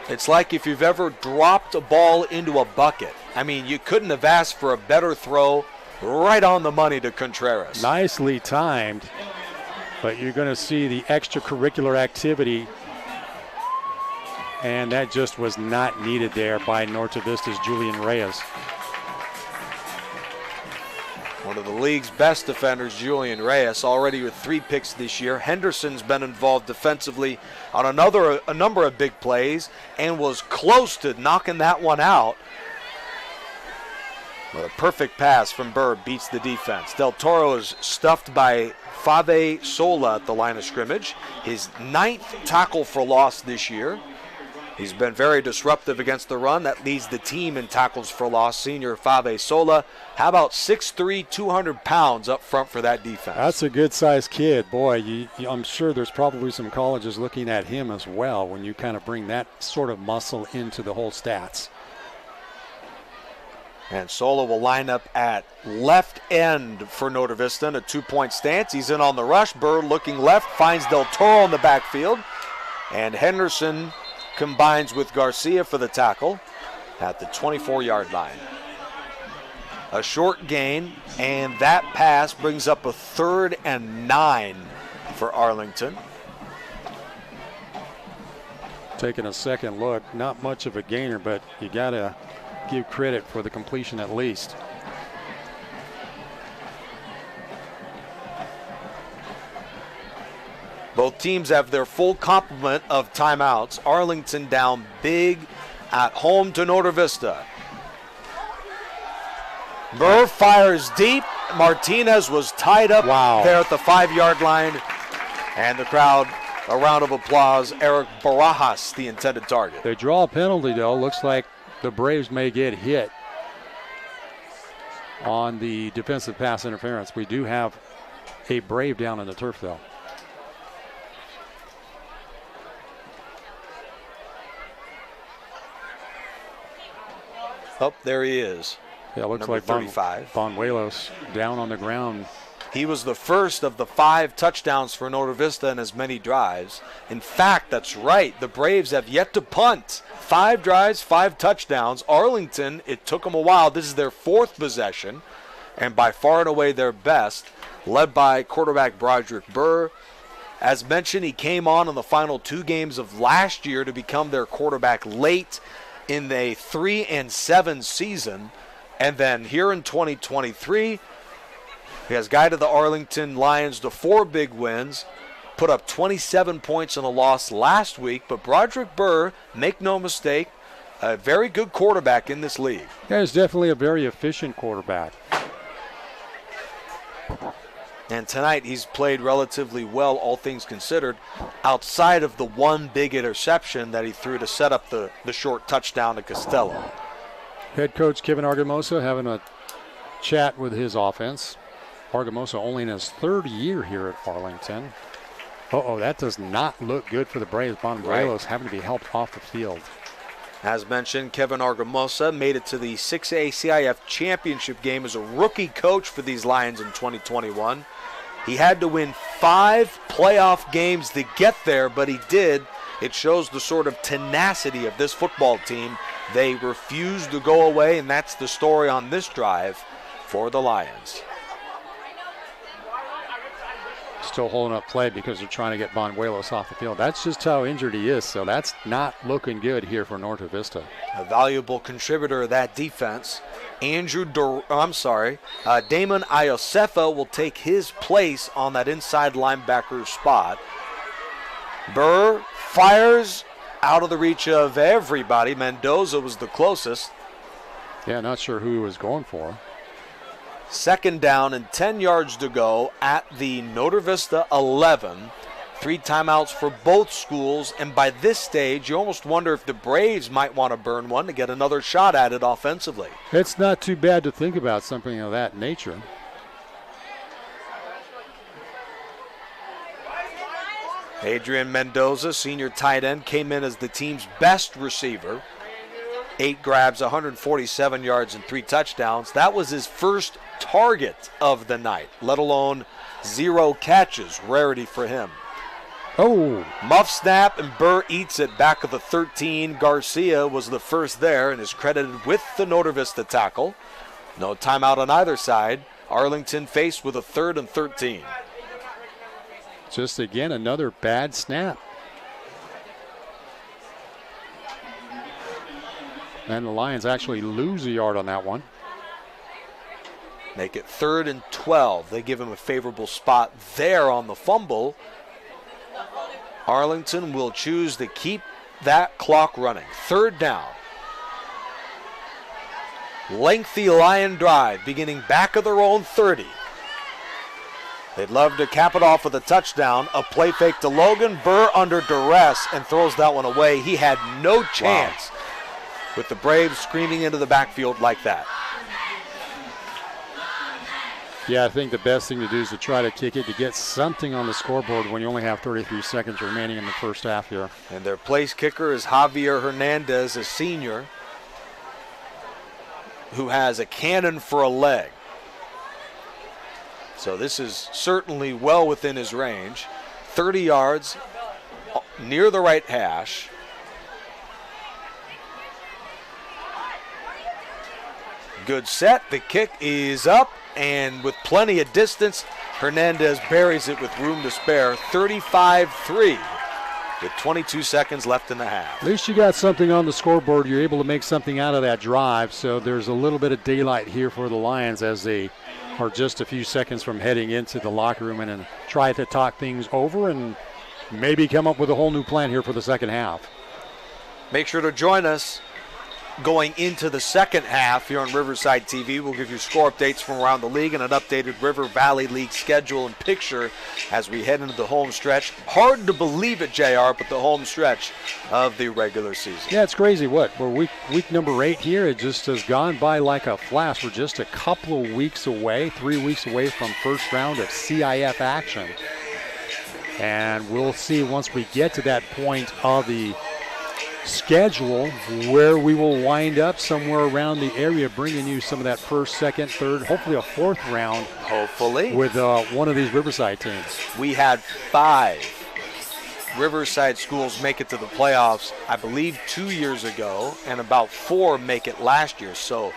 It's like if you've ever dropped a ball into a bucket. I mean, you couldn't have asked for a better throw, right on the money to Contreras. Nicely timed, but you're going to see the extracurricular activity, and that just was not needed there by Norte Vista's Julian Reyes. One of the league's best defenders, Julian Reyes, already with 3 picks this year. Henderson's been involved defensively on a number of big plays and was close to knocking that one out. But a perfect pass from Burr beats the defense. Del Toro is stuffed by Fave Sola at the line of scrimmage. His 9th tackle for loss this year. He's been very disruptive against the run. That leads the team in tackles for loss. Senior Fave Sola. How about 6'3", 200 pounds up front for that defense? That's a good-sized kid. Boy, I'm sure there's probably some colleges looking at him as well when you kind of bring that sort of muscle into the whole stats. And Sola will line up at left end for Norte Vista in a 2-point stance. He's in on the rush. Burr looking left, finds Del Toro in the backfield. And Henderson combines with Garcia for the tackle at the 24-yard line. A short gain, and that pass brings up a 3rd and 9 for Arlington. Taking a second look, not much of a gainer, but you got to give credit for the completion at least. Both teams have their full complement of timeouts. Arlington down big at home to Norte Vista. Burr fires deep. Martinez was tied up there at the 5-yard line. And the crowd, a round of applause. Eric Barajas, the intended target. They draw a penalty, though. Looks like the Braves may get hit on the defensive pass interference. We do have a Brave down on the turf, though. Oh, there he is. Yeah, it looks Number like 35. Banuelos down on the ground. He was the first of the 5 touchdowns for Norte Vista in as many drives. In fact, that's right. The Braves have yet to punt. 5 drives, 5 touchdowns. Arlington, it took them a while. This is their 4th possession, and by far and away their best, led by quarterback Broderick Burr. As mentioned, he came on in the final 2 games of last year to become their quarterback late in a 3-7 season. And then here in 2023, he has guided the Arlington Lions to 4 big wins, put up 27 points in a loss last week. But Broderick Burr, make no mistake, a very good quarterback in this league. Yeah, he's definitely a very efficient quarterback. And tonight he's played relatively well, all things considered, outside of the 1 big interception that he threw to set up the short touchdown to Costello. Head coach Kevin Argumosa having a chat with his offense. Argumosa only in his 3rd year here at Arlington. That does not look good for the Braves. Banuelos having to be helped off the field. As mentioned, Kevin Argumosa made it to the 6A CIF championship game as a rookie coach for these Lions in 2021. He had to win 5 playoff games to get there, but he did. It shows the sort of tenacity of this football team. They refuse to go away, and that's the story on this drive for the Lions. Still holding up play because they're trying to get Banuelos off the field. That's just how injured he is, so that's not looking good here for Norte Vista. A valuable contributor of that defense. Damon Iosefa will take his place on that inside linebacker spot. Burr fires out of the reach of everybody. Mendoza was the closest. Yeah, not sure who he was going for. Second down and 10 yards to go at the Norte Vista 11. 3 timeouts for both schools, and by this stage, you almost wonder if the Braves might want to burn one to get another shot at it offensively. It's not too bad to think about something of that nature. Adrian Mendoza, senior tight end, came in as the team's best receiver. 8 grabs, 147 yards, and 3 touchdowns. That was his first target of the night, let alone 0 catches, rarity for him. Oh. Muff snap, and Burr eats it back of the 13. Garcia was the first there and is credited with the Norte Vista tackle. No timeout on either side. Arlington faced with a 3rd and 13. Just again, another bad snap. And the Lions actually lose a yard on that one. Make it 3rd and 12. They give him a favorable spot there on the fumble. Arlington will choose to keep that clock running. 3rd down. Lengthy Lion drive beginning back of their own 30. They'd love to cap it off with a touchdown. A play fake to Logan. Burr under duress and throws that one away. He had no chance with the Braves screaming into the backfield like that. Yeah, I think the best thing to do is to try to kick it to get something on the scoreboard when you only have 33 seconds remaining in the first half here. And their place kicker is Javier Hernandez, a senior, who has a cannon for a leg. So this is certainly well within his range. 30 yards near the right hash. Good set. The kick is up, and with plenty of distance, Hernandez buries it with room to spare. 35-3 with 22 seconds left in the half. At least you got something on the scoreboard. You're able to make something out of that drive, so there's a little bit of daylight here for the Lions as they are just a few seconds from heading into the locker room and try to talk things over and maybe come up with a whole new plan here for the second half. Make sure to join us going into the second half here on Riverside TV. We'll give you score updates from around the league and an updated River Valley League schedule and picture as we head into the home stretch. Hard to believe it, JR, but the home stretch of the regular season. Yeah, it's crazy. We're week number 8 here. It just has gone by like a flash. We're just a couple of weeks away, 3 weeks away from first round of CIF action. And we'll see once we get to that point of the schedule where we will wind up somewhere around the area, bringing you some of that first, second, third, hopefully a 4th round. Hopefully. With one of these Riverside teams. We had 5 Riverside schools make it to the playoffs, I believe 2 years ago, and about 4 make it last year. So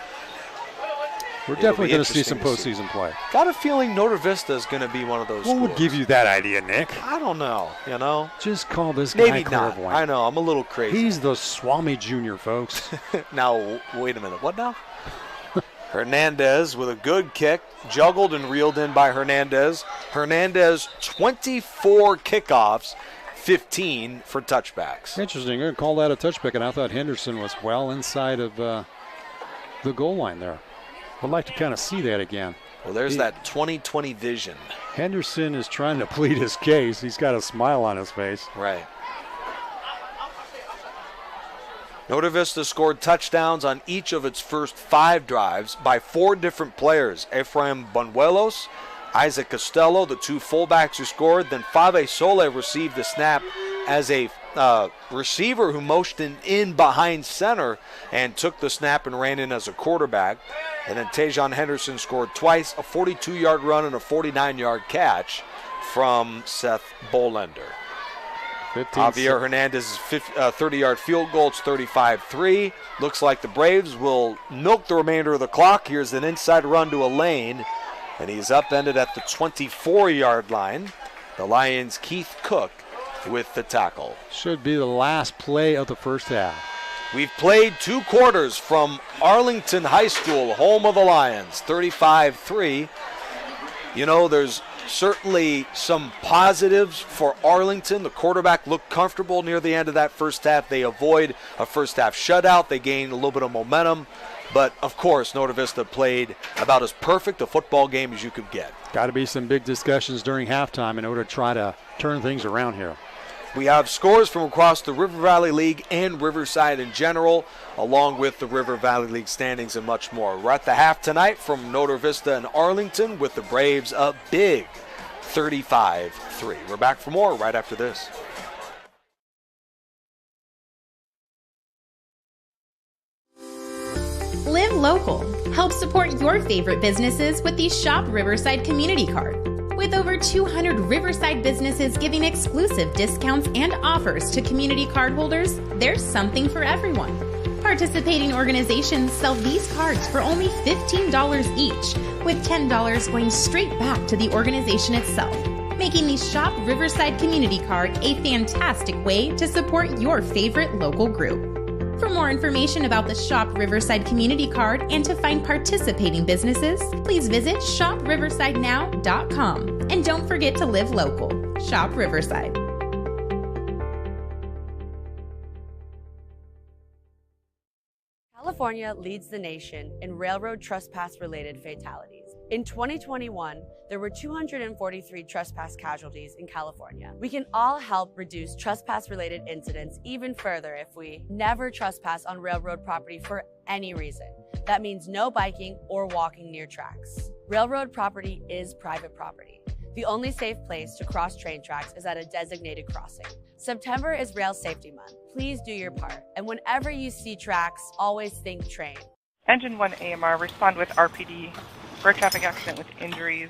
we're definitely going to see some postseason play. Got a feeling Norte Vista is going to be one of those schools. What would give you that idea, Nick? I don't know, you know. Just call this guy maybe not. clairvoyant. I know, I'm a little crazy. He's the Swami Jr., folks. Now, wait a minute. What now? Hernandez with a good kick, juggled and reeled in by Hernandez. Hernandez, 24 kickoffs, 15 for touchbacks. Interesting. You're going to call that a touchback, and I thought Henderson was well inside of the goal line there. I'd like to kind of see that again. Well, there's that 20/20 vision. Henderson is trying to plead his case. He's got a smile on his face. Right. Norte Vista scored touchdowns on each of its first 5 drives by 4 different players. Ephraim Banuelos, Isaac Costello, the 2 fullbacks who scored. Then Fave Sole received the snap as a receiver who motioned in behind center and took the snap and ran in as a quarterback. And then Tajon Henderson scored twice, a 42-yard run and a 49-yard catch from Seth Bolender. Javier Hernandez's 30-yard field goal. It's 35-3. Looks like the Braves will milk the remainder of the clock. Here's an inside run to a lane, and he's upended at the 24-yard line. The Lions' Keith Cook with the tackle. Should be the last play of the first half. We've played 2 quarters from Arlington High School, home of the Lions, 35-3. You know, there's certainly some positives for Arlington. The quarterback looked comfortable near the end of that first half. They avoid a first half shutout. They gain a little bit of momentum. But, of course, Norte Vista played about as perfect a football game as you could get. Got to be some big discussions during halftime in order to try to turn things around here. We have scores from across the River Valley League and Riverside in general, along with the River Valley League standings and much more. We're at the half tonight from Norte Vista and Arlington with the Braves up big, 35-3. We're back for more right after this. Live local. Help support your favorite businesses with the Shop Riverside Community Card. With over 200 Riverside businesses giving exclusive discounts and offers to community card holders, there's something for everyone. Participating organizations sell these cards for only $15 each, with $10 going straight back to the organization itself, making the Shop Riverside Community Card a fantastic way to support your favorite local group. For more information about the Shop Riverside Community Card and to find participating businesses, please visit shopriversidenow.com. And don't forget to live local. Shop Riverside. California leads the nation in railroad trespass-related fatalities. In 2021, there were 243 trespass casualties in California. We can all help reduce trespass-related incidents even further if we never trespass on railroad property for any reason. That means no biking or walking near tracks. Railroad property is private property. The only safe place to cross train tracks is at a designated crossing. September is Rail Safety Month. Please do your part. And whenever you see tracks, always think train. Engine 1 AMR, respond with RPD. Road traffic accident with injuries.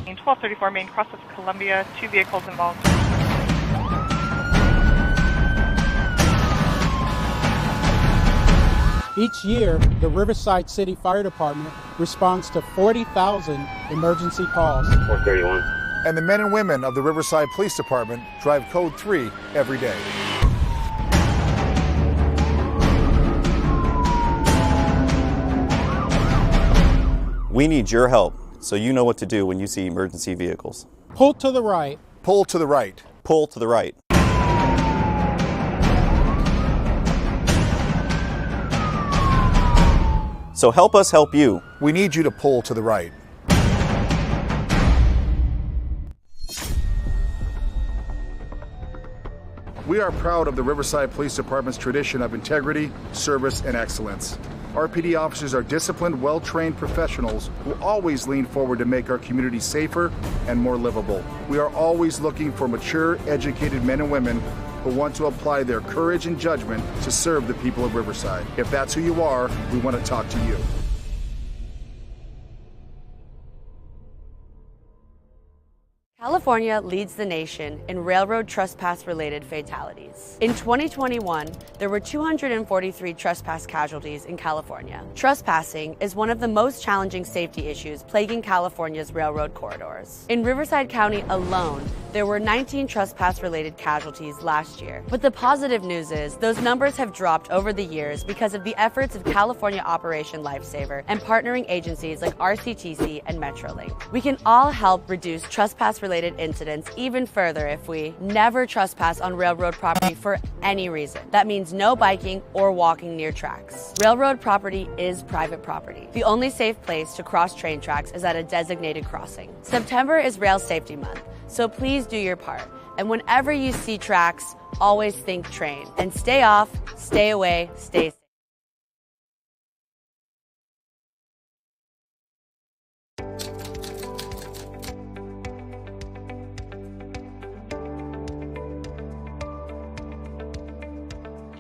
In 1234 Main, cross of Columbia, 2 vehicles involved. Each year, the Riverside City Fire Department responds to 40,000 emergency calls. 431. And the men and women of the Riverside Police Department drive Code 3 every day. We need your help so you know what to do when you see emergency vehicles. Pull to the right. Pull to the right. Pull to the right. So help us help you. We need you to pull to the right. We are proud of the Riverside Police Department's tradition of integrity, service, and excellence. RPD officers are disciplined, well-trained professionals who always lean forward to make our community safer and more livable. We are always looking for mature, educated men and women who want to apply their courage and judgment to serve the people of Riverside. If that's who you are, we want to talk to you. California leads the nation in railroad trespass-related fatalities. In 2021, there were 243 trespass casualties in California. Trespassing is one of the most challenging safety issues plaguing California's railroad corridors. In Riverside County alone, there were 19 trespass-related casualties last year. But the positive news is those numbers have dropped over the years because of the efforts of California Operation Lifesaver and partnering agencies like RCTC and Metrolink. We can all help reduce trespass-related incidents even further if we never trespass on railroad property for any reason. That means no biking or walking near tracks. Railroad property is private property. The only safe place to cross train tracks is at a designated crossing. September is Rail Safety Month, so please do your part. And whenever you see tracks, always think train. And stay off, stay away, stay safe.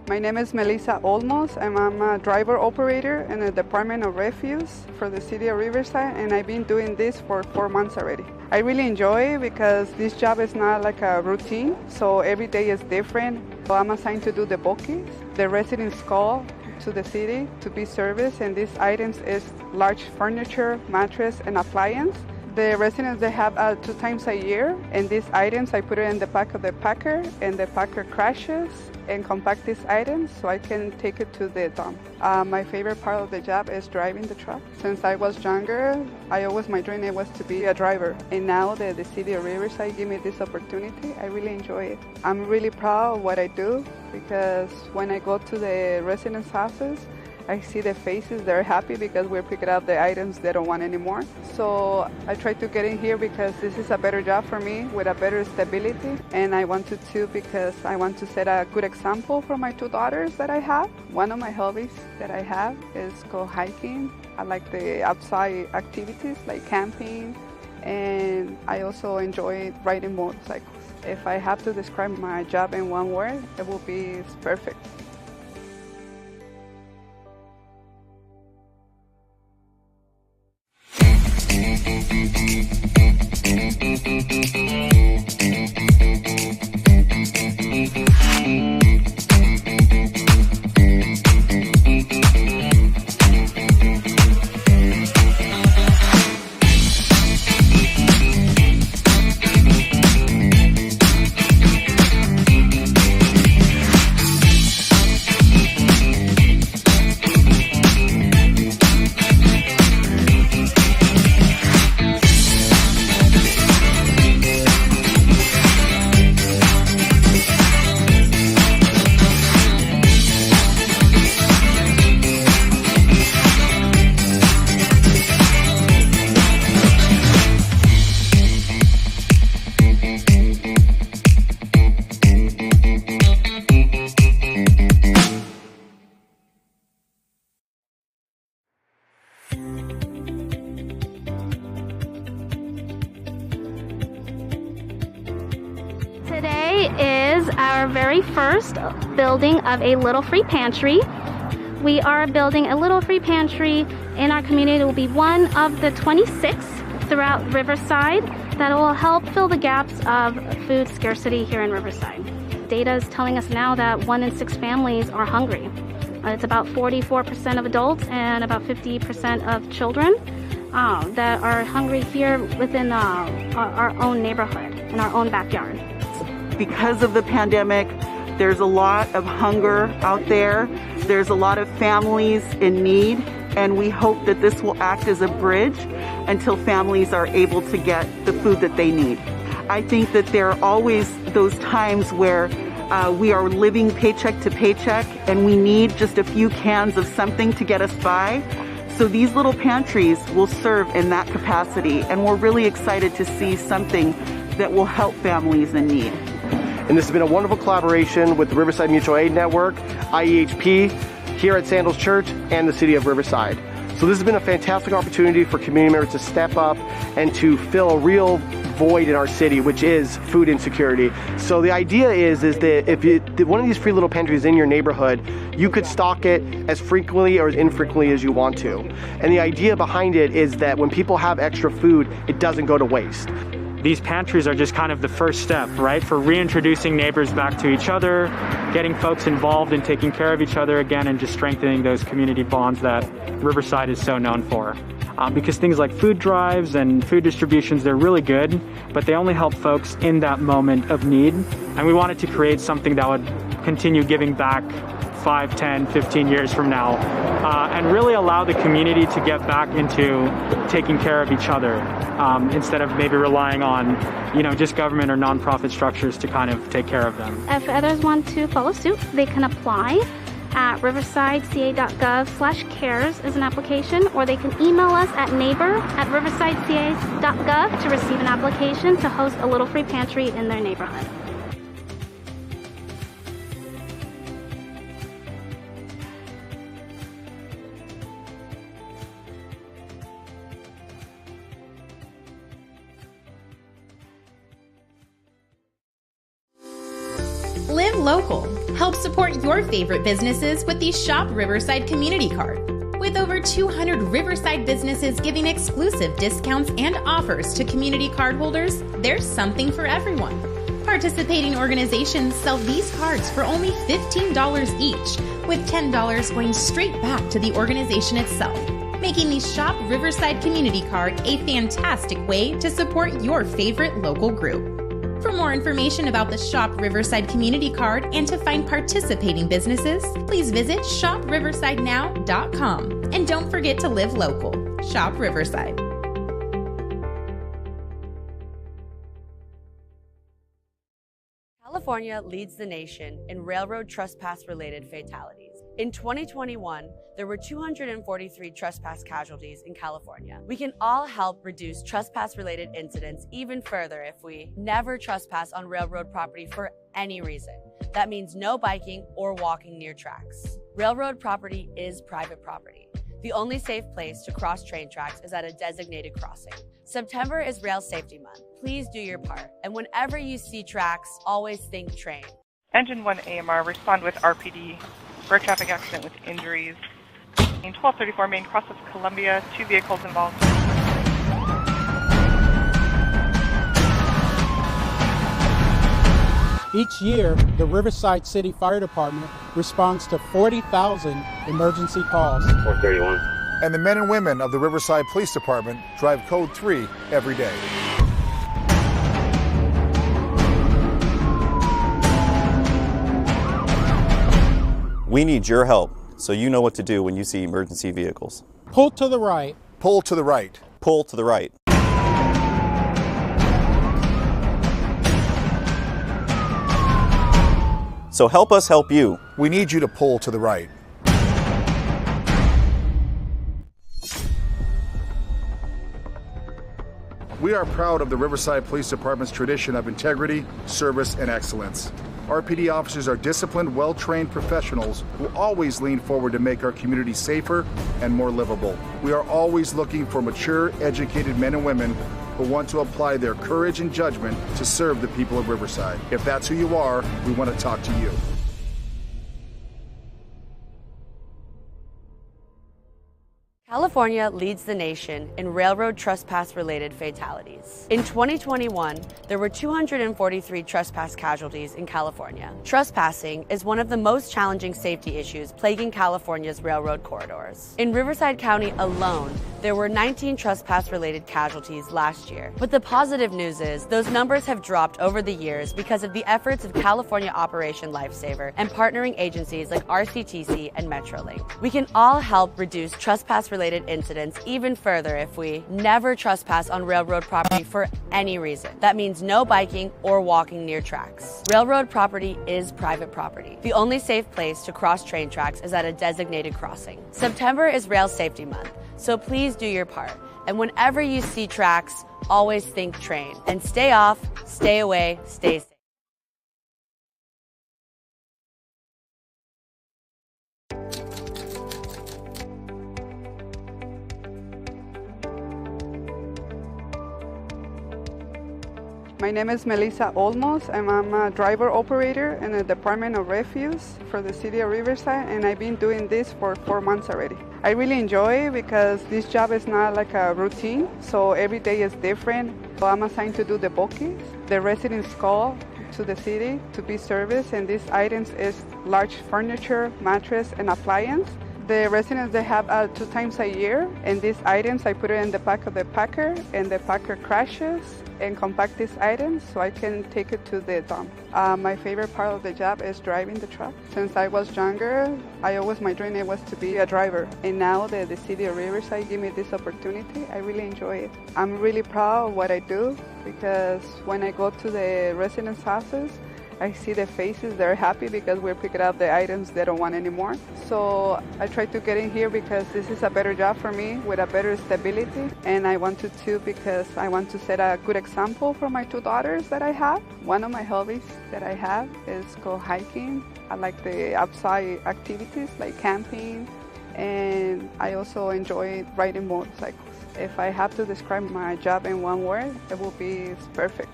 My name is Melissa Olmos, and I'm a driver operator in the Department of Refuse for the City of Riverside, and I've been doing this for 4 months already. I really enjoy it because this job is not like a routine, so every day is different. So I'm assigned to do the bookings. The residents call to the city to be serviced, and these items is large furniture, mattress, and appliance. The residents, they have 2 times a year, and these items, I put it in the back of the packer, and the packer crashes and compact these items so I can take it to the dump. My favorite part of the job is driving the truck. Since I was younger, my dream was to be a driver. And now that the city of Riverside gave me this opportunity, I really enjoy it. I'm really proud of what I do because when I go to the residents' houses, I see their faces, they're happy because we're picking up the items they don't want anymore. So I try to get in here because this is a better job for me with a better stability. And I wanted to because I want to set a good example for my 2 daughters that I have. One of my hobbies that I have is go hiking. I like the outside activities like camping, and I also enjoy riding motorcycles. If I have to describe my job in one word, it will be it's perfect. Today is our very first building of a Little Free Pantry. We are building a Little Free Pantry in our community. It will be one of the 26 throughout Riverside that will help fill the gaps of food scarcity here in Riverside. Data is telling us now that 1 in 6 families are hungry. It's about 44% of adults and about 50% of children that are hungry here within our own neighborhood, in our own backyard. Because of the pandemic, there's a lot of hunger out there. There's a lot of families in need, and we hope that this will act as a bridge until families are able to get the food that they need. I think that there are always those times where we are living paycheck to paycheck and we need just a few cans of something to get us by. So these little pantries will serve in that capacity, and we're really excited to see something that will help families in need. And this has been a wonderful collaboration with the Riverside Mutual Aid Network, IEHP, here at Sandals Church, and the City of Riverside. So this has been a fantastic opportunity for community members to step up and to fill a real void in our city, which is food insecurity. So the idea is that if one of these free little pantries in your neighborhood, you could stock it as frequently or as infrequently as you want to. And the idea behind it is that when people have extra food, it doesn't go to waste. These pantries are just kind of the first step, right, for reintroducing neighbors back to each other, getting folks involved in taking care of each other again, and just strengthening those community bonds that Riverside is so known for. Because things like food drives and food distributions, they're really good, but they only help folks in that moment of need. And we wanted to create something that would continue giving back 5, 10, 15 years from now, and really allow the community to get back into taking care of each other instead of maybe relying on, just government or nonprofit structures to kind of take care of them. If others want to follow suit, they can apply at riversideca.gov/cares as an application, or they can email us at neighbor@riversideca.gov to receive an application to host a Little Free Pantry in their neighborhood. Live local. Help support your favorite businesses with the Shop Riverside Community Card. With over 200 Riverside businesses giving exclusive discounts and offers to community card holders, there's something for everyone. Participating organizations sell these cards for only $15 each, with $10 going straight back to the organization itself. making the Shop Riverside Community Card a fantastic way to support your favorite local group. For more information about the Shop Riverside Community Card and to find participating businesses, please visit shopriversidenow.com. And don't forget to live local. Shop Riverside. California leads the nation in railroad trespass-related fatalities. In 2021, there were 243 trespass casualties in California. We can all help reduce trespass-related incidents even further if we never trespass on railroad property for any reason. That means no biking or walking near tracks. Railroad property is private property. The only safe place to cross train tracks is at a designated crossing. September is Rail Safety Month. Please do your part. And whenever you see tracks, always think train. Engine 1 AMR, respond with RPD for a traffic accident with injuries. In 1234 Main, cross of Columbia, 2 vehicles involved. Each year, the Riverside City Fire Department responds to 40,000 emergency calls. 431. And the men and women of the Riverside Police Department drive Code 3 every day. We need your help, so you know what to do when you see emergency vehicles. Pull to the right. Pull to the right. Pull to the right. So help us help you. We need you to pull to the right. We are proud of the Riverside Police Department's tradition of integrity, service, and excellence. RPD officers are disciplined, well-trained professionals who always lean forward to make our community safer and more livable. We are always looking for mature, educated men and women who want to apply their courage and judgment to serve the people of Riverside. If that's who you are, we want to talk to you. California leads the nation in railroad trespass-related fatalities. In 2021, there were 243 trespass casualties in California. Trespassing is one of the most challenging safety issues plaguing California's railroad corridors. In Riverside County alone, there were 19 trespass-related casualties last year. But the positive news is those numbers have dropped over the years because of the efforts of California Operation Lifesaver and partnering agencies like RCTC and Metrolink. We can all help reduce trespass-related incidents even further if we never trespass on railroad property for any reason. That means no biking or walking near tracks. Railroad property is private property. The only safe place to cross train tracks is at a designated crossing. September is Rail Safety Month, so please do your part. And whenever you see tracks, always think train. And stay off, stay away, stay safe. My name is Melissa Olmos, and I'm a driver operator in the Department of Refuse for the City of Riverside, and I've been doing this for 4 months already. I really enjoy it because this job is not like a routine, so every day is different. So I'm assigned to do the bookings. The residents call to the city to be serviced, and these items is large furniture, mattress, and appliance. The residents, they have 2 times a year, and these items, I put it in the back of the packer, and the packer crashes and compact these items so I can take it to the dump. My favorite part of the job is driving the truck. Since I was younger, my dream was to be a driver. And now that the City of Riverside gave me this opportunity, I really enjoy it. I'm really proud of what I do because when I go to the residents' houses, I see the faces, they're happy because we're picking up the items they don't want anymore. So I try to get in here because this is a better job for me with a better stability. And I want to too because I want to set a good example for my 2 daughters that I have. One of my hobbies that I have is go hiking. I like the outside activities like camping, and I also enjoy riding motorcycles. If I have to describe my job in one word, it will be perfect.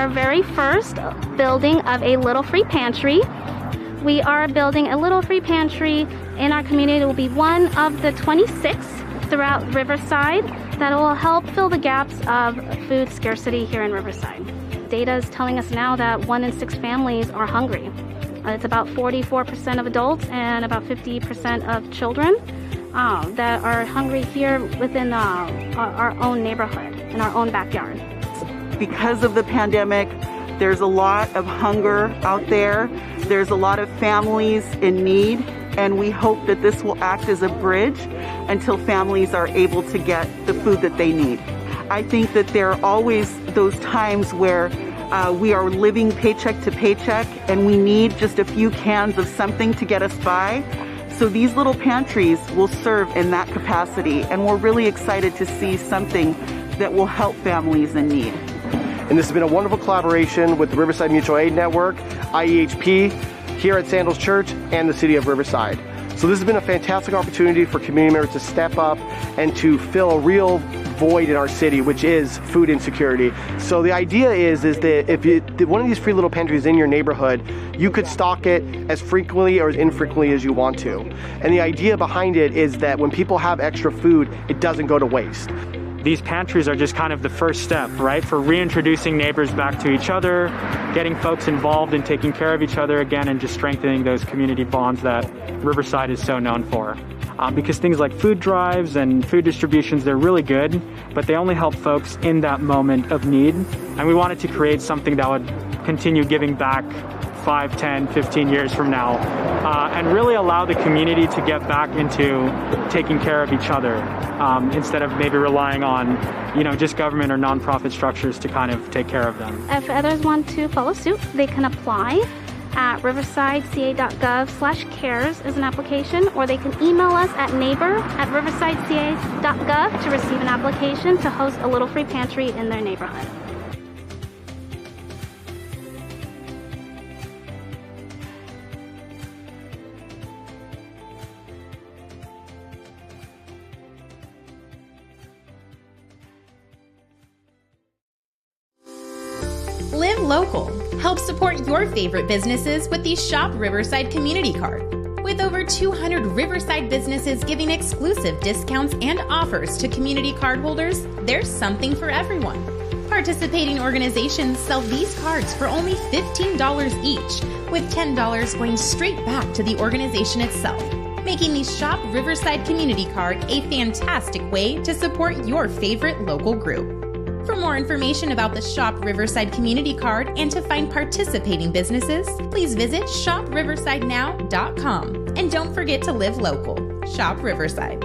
our very first building of a little free pantry. We are building a little free pantry in our community. It will be one of the 26 throughout Riverside that will help fill the gaps of food scarcity here in Riverside. Data is telling us now that 1 in 6 families are hungry. It's about 44% of adults and about 50% of children that are hungry here within our own neighborhood, in our own backyard. Because of the pandemic, there's a lot of hunger out there. There's a lot of families in need, and we hope that this will act as a bridge until families are able to get the food that they need. I think that there are always those times where we are living paycheck to paycheck and we need just a few cans of something to get us by. So these little pantries will serve in that capacity, and we're really excited to see something that will help families in need. And this has been a wonderful collaboration with the Riverside Mutual Aid Network, IEHP, here at Sandals Church, and the City of Riverside. So this has been a fantastic opportunity for community members to step up and to fill a real void in our city, which is food insecurity. So the idea is that if one of these free little pantries in your neighborhood, you could stock it as frequently or as infrequently as you want to. And the idea behind it is that when people have extra food, it doesn't go to waste. These pantries are just kind of the first step, right, for reintroducing neighbors back to each other, getting folks involved in taking care of each other again, and just strengthening those community bonds that Riverside is so known for. Because things like food drives and food distributions, they're really good, but they only help folks in that moment of need. And we wanted to create something that would continue giving back 5, 10, 15 years from now, and really allow the community to get back into taking care of each other instead of maybe relying on, just government or nonprofit structures to kind of take care of them. If others want to follow suit, they can apply at riversideca.gov/cares as an application, or they can email us at neighbor@riversideca.gov to receive an application to host a little free pantry in their neighborhood. Live local. Help support your favorite businesses with the Shop Riverside Community Card. With over 200 Riverside businesses giving exclusive discounts and offers to community card holders, there's something for everyone. Participating organizations sell these cards for only $15 each, with $10 going straight back to the organization itself, making the Shop Riverside Community Card a fantastic way to support your favorite local group. For more information about the Shop Riverside Community Card and to find participating businesses, please visit shopriversidenow.com. And don't forget to live local. Shop Riverside.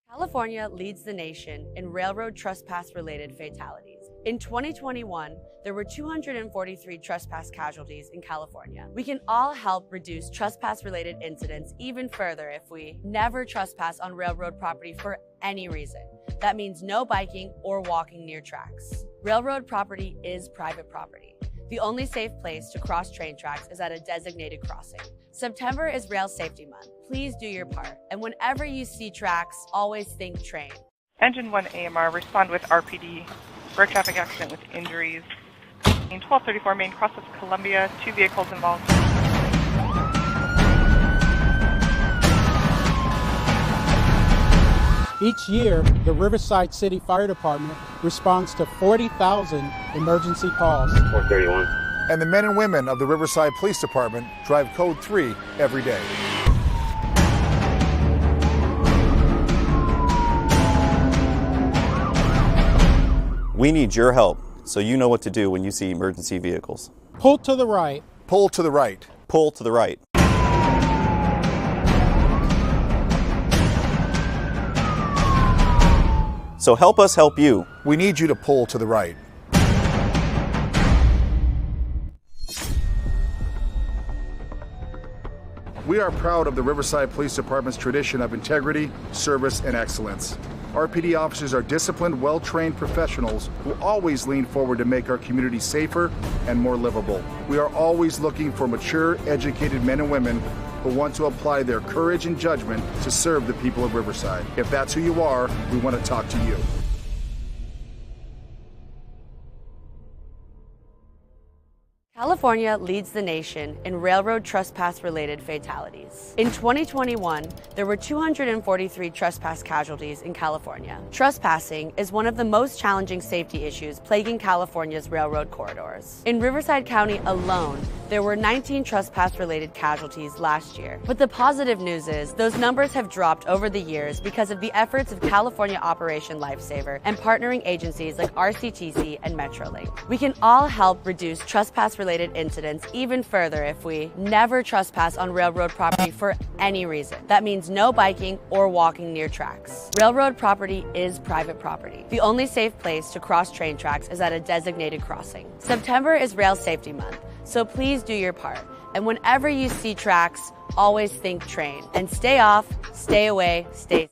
California leads the nation in railroad trespass-related fatalities. In 2021, there were 243 trespass casualties in California. We can all help reduce trespass-related incidents even further if we never trespass on railroad property for any reason. That means no biking or walking near tracks. Railroad property is private property. The only safe place to cross train tracks is at a designated crossing. September is Rail Safety Month. Please do your part. And whenever you see tracks, always think train. Engine 1 AMR, respond with RPD. Road traffic accident with injuries. In 1234 Main, cross of Columbia, 2 vehicles involved. Each year, the Riverside City Fire Department responds to 40,000 emergency calls. 431. And the men and women of the Riverside Police Department drive Code 3 every day. We need your help, so you know what to do when you see emergency vehicles. Pull to the right. Pull to the right. Pull to the right. So help us help you. We need you to pull to the right. We are proud of the Riverside Police Department's tradition of integrity, service, and excellence. RPD officers are disciplined, well-trained professionals who always lean forward to make our community safer and more livable. We are always looking for mature, educated men and women who want to apply their courage and judgment to serve the people of Riverside. If that's who you are, we want to talk to you. California leads the nation in railroad trespass-related fatalities. In 2021, there were 243 trespass casualties in California. Trespassing is one of the most challenging safety issues plaguing California's railroad corridors. In Riverside County alone, there were 19 trespass-related casualties last year. But the positive news is those numbers have dropped over the years because of the efforts of California Operation Lifesaver and partnering agencies like RCTC and Metrolink. We can all help reduce trespass-related incidents even further if we never trespass on railroad property for any reason. That means no biking or walking near tracks. Railroad property is private property. The only safe place to cross train tracks is at a designated crossing. September is Rail Safety Month, so please do your part. And whenever you see tracks, always think train. And stay off, stay away, stay safe.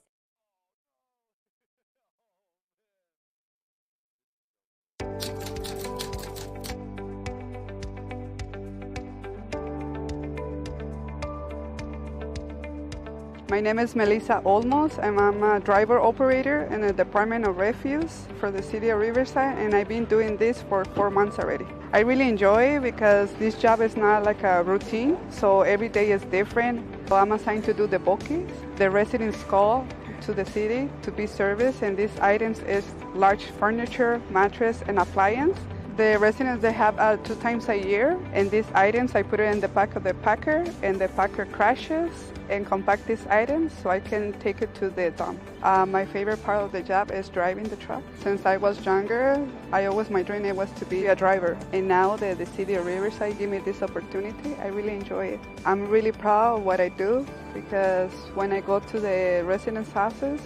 My name is Melissa Olmos, and I'm a driver operator in the Department of Refuse for the City of Riverside, and I've been doing this for 4 months already. I really enjoy it because this job is not like a routine, so every day is different. So I'm assigned to do the bookings. The residents call to the city to be serviced, and these items is large furniture, mattress, and appliance. The residents, they have 2 times a year, and these items, I put it in the back of the packer, and the packer crashes and compact these items so I can take it to the dump. My favorite part of the job is driving the truck. Since I was younger, my dream was to be a driver. And now that the City of Riverside gave me this opportunity, I really enjoy it. I'm really proud of what I do because when I go to the residents' houses,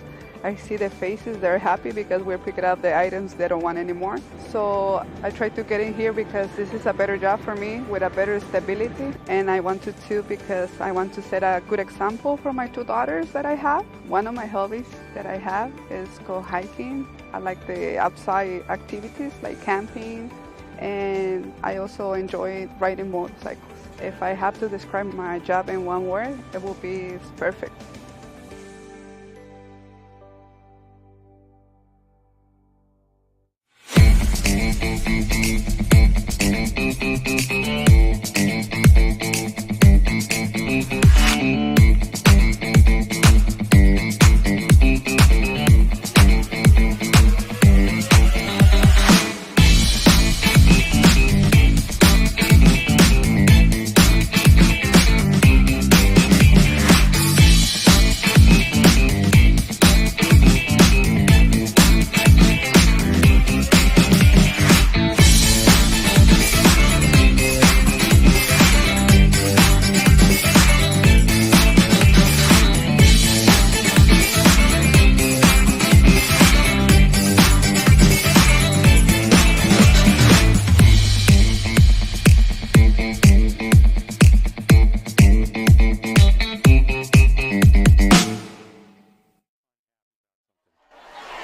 I see the faces, they're happy because we're picking up the items they don't want anymore. So I try to get in here because this is a better job for me with a better stability. And I wanted to because I want to set a good example for my 2 daughters that I have. One of my hobbies that I have is go hiking. I like the outside activities like camping, and I also enjoy riding motorcycles. If I have to describe my job in one word, it will be perfect.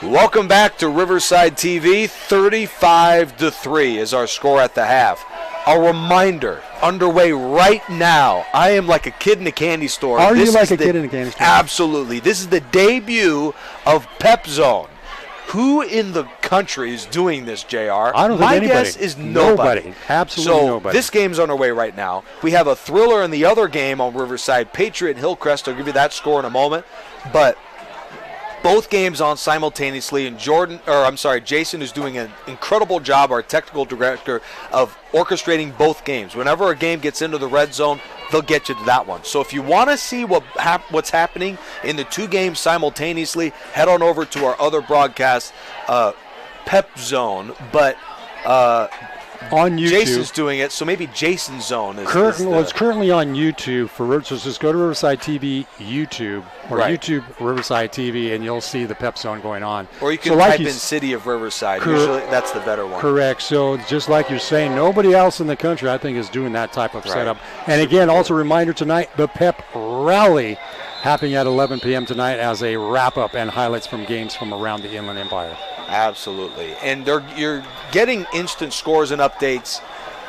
Welcome back to Riverside TV. 35-3 is our score at the half. A reminder, underway right now. I am like a kid in a candy store. Are you like a kid in a candy store? Absolutely. This is the debut of Pep Zone. Who in the country is doing this, JR? I don't think anybody. My guess is nobody. Absolutely nobody. So this game's underway right now. We have a thriller in the other game on Riverside, Patriot and Hillcrest. I'll give you that score in a moment. But both games on simultaneously, and Jason is doing an incredible job, our technical director, of orchestrating both games. Whenever a game gets into the red zone, they'll get you to that one. So if you want to see what's happening in the 2 games simultaneously, head on over to our other broadcast, Pep Zone. But on YouTube, Jason's doing it, so maybe Jason's Zone is it's currently on YouTube. So just go to Riverside TV YouTube or YouTube Riverside TV, and you'll see the Pep Zone going on. Or you can type in City of Riverside. Usually that's the better one. Correct. So just like you're saying, nobody else in the country, I think, is doing that type of setup. And again, also a reminder tonight, the Pep Rally happening at 11 p.m. tonight as a wrap-up and highlights from games from around the Inland Empire. Absolutely. And you're getting instant scores and updates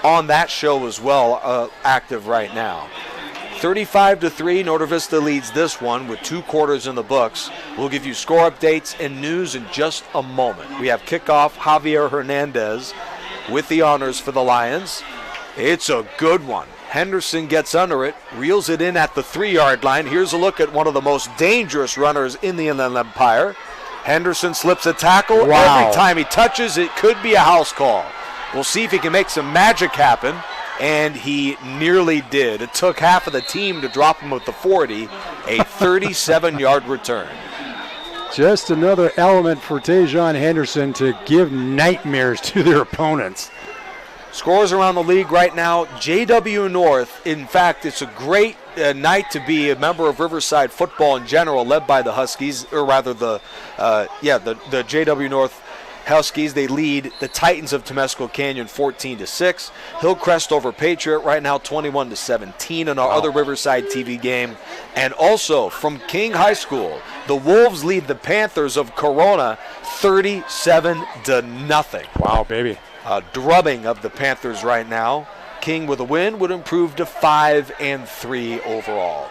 on that show as well, active right now. 35-3, Norte Vista leads this one with 2 quarters in the books. We'll give you score updates and news in just a moment. We have kickoff Javier Hernandez with the honors for the Lions. It's a good one. Henderson gets under it, reels it in at the 3-yard line. Here's a look at one of the most dangerous runners in the Inland Empire. Henderson slips a tackle. Wow. Every time he touches, it could be a house call. We'll see if he can make some magic happen, and he nearly did. It took half of the team to drop him at the 40, a 37-yard return. Just another element for Tajon Henderson to give nightmares to their opponents. Scores around the league right now. JW North, in fact, it's a great night to be a member of Riverside football in general, led by the Huskies, or rather the JW North Huskies. They lead the Titans of Temescal Canyon 14-6. Hillcrest over Patriot right now 21-17 in our other Riverside TV game. And also from King High School, the Wolves lead the Panthers of Corona 37-0. Wow, baby. A drubbing of the Panthers right now. King with a win would improve to 5-3 overall.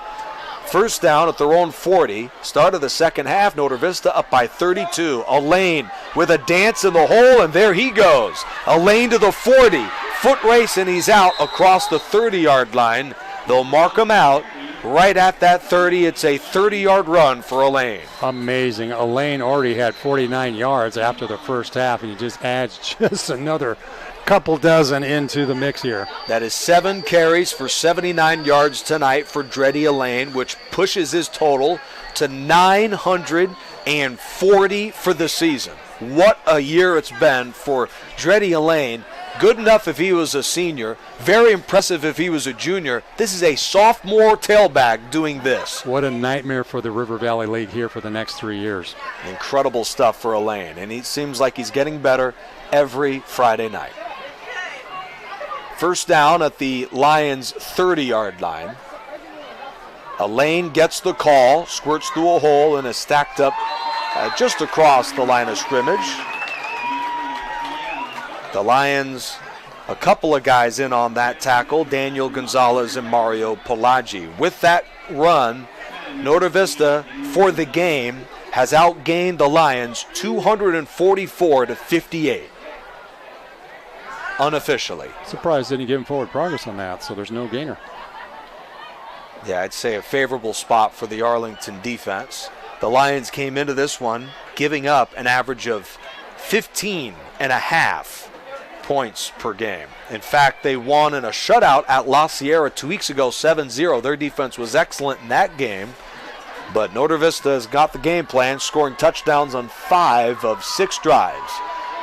First down at their own 40. Start of the second half. Norte Vista up by 32. Elaine with a dance in the hole, and there he goes. Elaine to the 40. Foot race, and he's out across the 30-yard line. They'll mark him out right at that 30. It's a 30-yard run for Elaine. Amazing. Elaine already had 49 yards after the first half, and he just adds just another couple dozen into the mix here. That is 7 carries for 79 yards tonight for Dreddy Elaine, which pushes his total to 940 for the season. What a year it's been for Dreddy Elaine. Good enough if he was a senior. Very impressive if he was a junior. This is a sophomore tailback doing this. What a nightmare for the River Valley League here for the next 3 years. Incredible stuff for Elaine, and he seems like he's getting better every Friday night. First down at the Lions' 30-yard line. Elaine gets the call, squirts through a hole, and is stacked up just across the line of scrimmage. The Lions, a couple of guys in on that tackle, Daniel Gonzalez and Mario Pelagi. With that run, Norte Vista, for the game, has outgained the Lions 244-58. Unofficially. Surprised didn't give him forward progress on that, so there's no gainer. Yeah, I'd say a favorable spot for the Arlington defense. The Lions came into this one giving up an average of 15.5 points per game. In fact, they won in a shutout at La Sierra 2 weeks ago, 7-0. Their defense was excellent in that game. But Norte Vista has got the game plan, scoring touchdowns on 5 of 6 drives.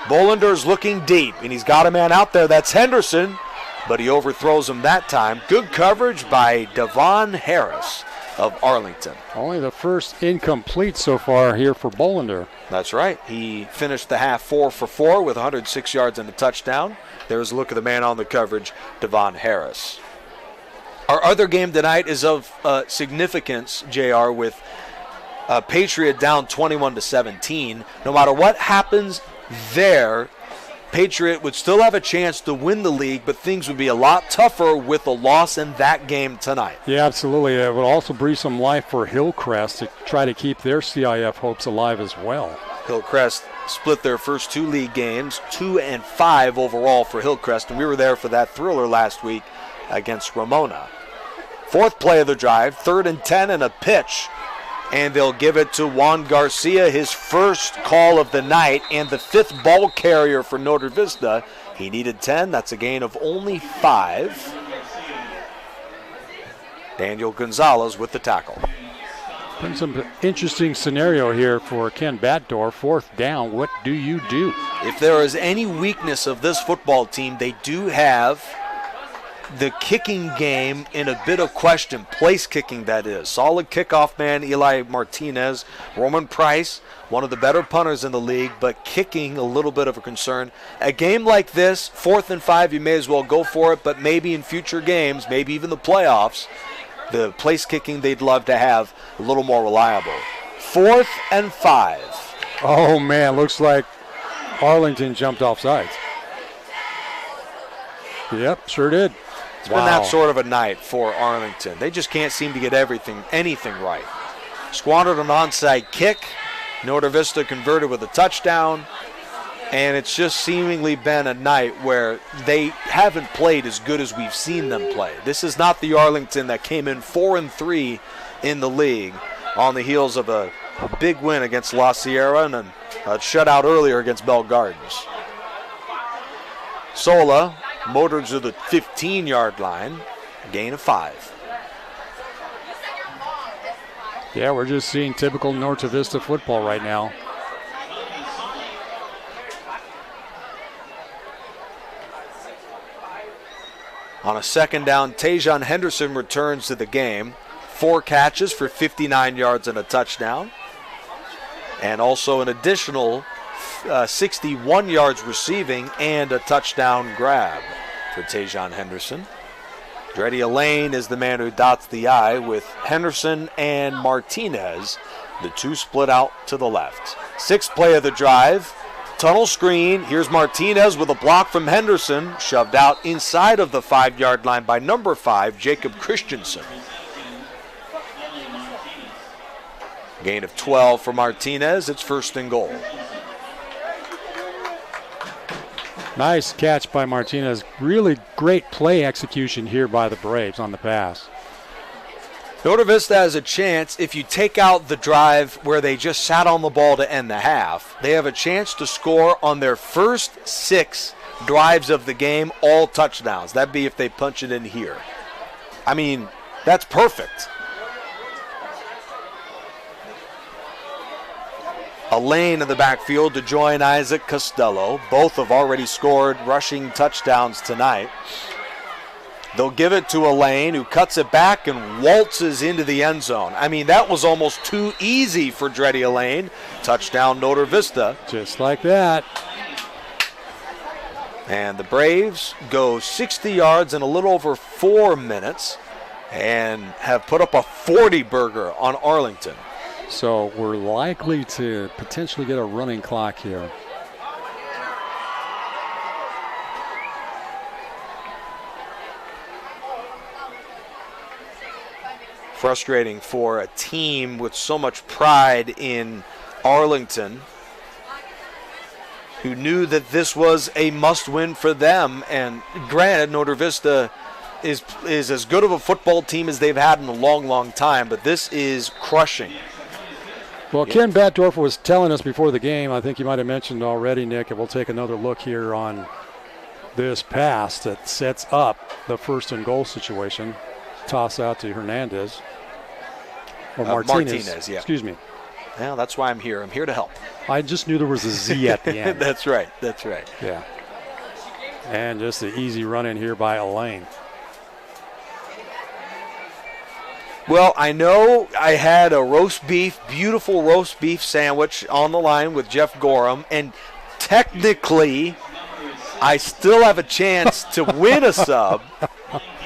Bollender's looking deep, and he's got a man out there. That's Henderson, but he overthrows him that time. Good coverage by Devon Harris of Arlington. Only the first incomplete so far here for Bollender. That's right. He finished the half 4 for 4 with 106 yards and a touchdown. There's a look at the man on the coverage, Devon Harris. Our other game tonight is of significance, JR, with Patriot down 21-17. No matter what happens there, Patriot would still have a chance to win the league, but things would be a lot tougher with a loss in that game tonight. Yeah, absolutely. It would also breathe some life for Hillcrest to try to keep their CIF hopes alive as well. Hillcrest split their first 2 league games, 2-5 overall for Hillcrest, and we were there for that thriller last week against Ramona. Fourth play of the drive, 3rd and 10 and a pitch. And they'll give it to Juan Garcia, his first call of the night, and the 5th ball carrier for Norte Vista. He needed 10. That's a gain of only 5. Daniel Gonzalez with the tackle. Been some interesting scenario here for Ken Batdorf. 4th down, what do you do? If there is any weakness of this football team, they do have the kicking game in a bit of question. Place kicking, that is. Solid kickoff man Eli Martinez. Roman Price, one of the better punters in the league, but kicking a little bit of a concern. A game like this, 4th and 5, you may as well go for it, but maybe in future games, maybe even the playoffs, the place kicking they'd love to have a little more reliable. 4th and 5. Oh man, looks like Arlington jumped off sides. Yep, sure did. It's been that sort of a night for Arlington. They just can't seem to get anything right. Squandered an onside kick. Norte Vista converted with a touchdown. And it's just seemingly been a night where they haven't played as good as we've seen them play. This is not the Arlington that came in 4-3 in the league on the heels of a big win against La Sierra and a shutout earlier against Bell Gardens. Sola motored to the 15-yard line, gain of 5. Yeah, we're just seeing typical Norte Vista football right now. On a second down, Tajon Henderson returns to the game. 4 catches for 59 yards and a touchdown. And also an additional 61 yards receiving and a touchdown grab for Tajon Henderson. Dreddy Elaine is the man who dots the I with Henderson and Martinez, the two split out to the left. 6th play of the drive. Tunnel screen. Here's Martinez with a block from Henderson, shoved out inside of the 5-yard line by number 5, Jacob Christensen. Gain of 12 for Martinez. It's 1st and goal. Nice catch by Martinez. Really great play execution here by the Braves on the pass. Norte Vista has a chance. If you take out the drive where they just sat on the ball to end the half, they have a chance to score on their first 6 drives of the game, all touchdowns. That'd be if they punch it in here. I mean, that's perfect. Elaine in the backfield to join Isaac Costello. Both have already scored rushing touchdowns tonight. They'll give it to Elaine, who cuts it back and waltzes into the end zone. I mean, that was almost too easy for Dreddy Elaine. Touchdown, Norte Vista. Just like that. And the Braves go 60 yards in a little over 4 minutes and have put up a 40-burger on Arlington. So we're likely to potentially get a running clock here. Frustrating for a team with so much pride in Arlington, who knew that this was a must-win for them. And granted, Norte Vista is as good of a football team as they've had in a long, long time, but this is crushing. Well, Ken Batdorf was telling us before the game, I think you might have mentioned already, Nick, and we'll take another look here on this pass that sets up the 1st and goal situation. Toss out to Hernandez. Or Martinez. Yeah. Excuse me. Well, that's why I'm here. I'm here to help. I just knew there was a Z at the end. That's right. That's right. Yeah. And just an easy run in here by Elaine. Well, I know I had a beautiful roast beef sandwich on the line with Jeff Gorham, and technically I still have a chance to win a sub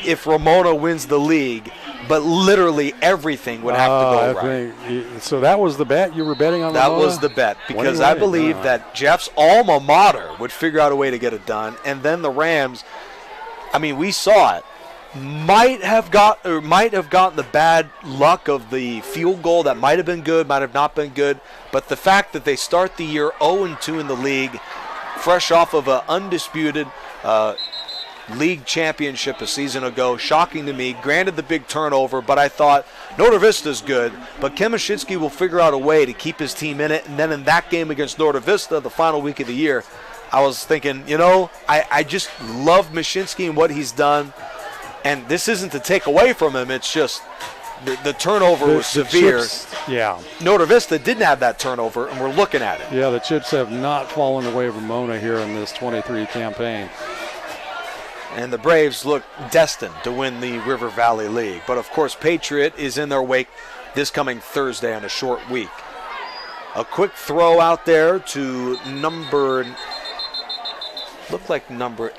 if Ramona wins the league, but literally everything would have to go right. So that was the bet? You were betting on Ramona? That was the bet, because I believe that Jeff's alma mater would figure out a way to get it done, and then the Rams, I mean, we saw it, might have gotten the bad luck of the field goal. That might have been good, might have not been good, but the fact that they start the year 0-2 in the league, fresh off of an undisputed league championship a season ago, shocking to me. Granted the big turnover, but I thought Norte Vista's good, but Ken Mashinsky will figure out a way to keep his team in it. And then in that game against Norte Vista, the final week of the year, I was thinking, I just love Mashinsky and what he's done. And this isn't to take away from him. It's just the turnover was severe. Yeah. Norte Vista didn't have that turnover, and we're looking at it. Yeah, the chips have not fallen the way of Ramona here in this 23 campaign. And the Braves look destined to win the River Valley League. But, of course, Patriot is in their wake this coming Thursday on a short week. A quick throw out there to number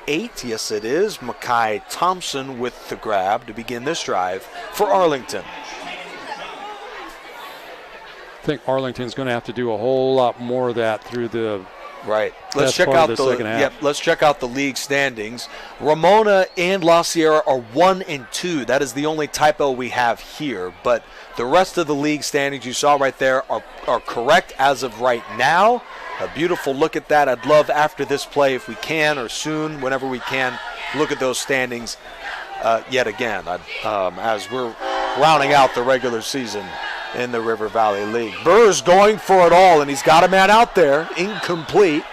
8. Yes, it is. Makai Thompson with the grab to begin this drive for Arlington. I think Arlington's going to have to do a whole lot more of that through the Right. Let's That's check part out of the second half. Yep. Let's check out the league standings. Ramona and La Sierra are 1 and 2. That is the only typo we have here. But the rest of the league standings you saw right there are correct as of right now. A beautiful look at that. I'd love after this play, if we can, or soon, whenever we can, look at those standings yet again as we're rounding out the regular season in the River Valley League. Burr's going for it all, and he's got a man out there, incomplete.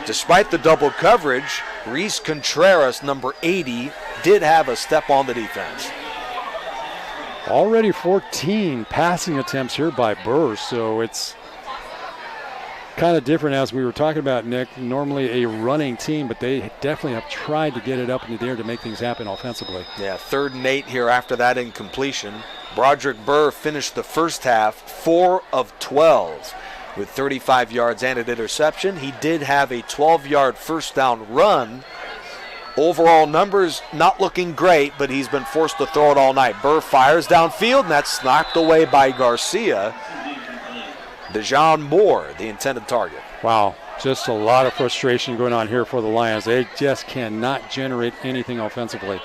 Despite the double coverage, Reese Contreras, number 80, did have a step on the defense. Already 14 passing attempts here by Burr, so it's kind of different as we were talking about, Nick. Normally a running team, but they definitely have tried to get it up into the air to make things happen offensively. Yeah, 3rd and 8 here after that incompletion. Broderick Burr finished the first half 4 of 12 with 35 yards and an interception. He did have a 12-yard first down run. Overall numbers not looking great, but he's been forced to throw it all night. Burr fires downfield, and that's knocked away by Garcia. Dejon Moore, the intended target. Wow, just a lot of frustration going on here for the Lions. They just cannot generate anything offensively.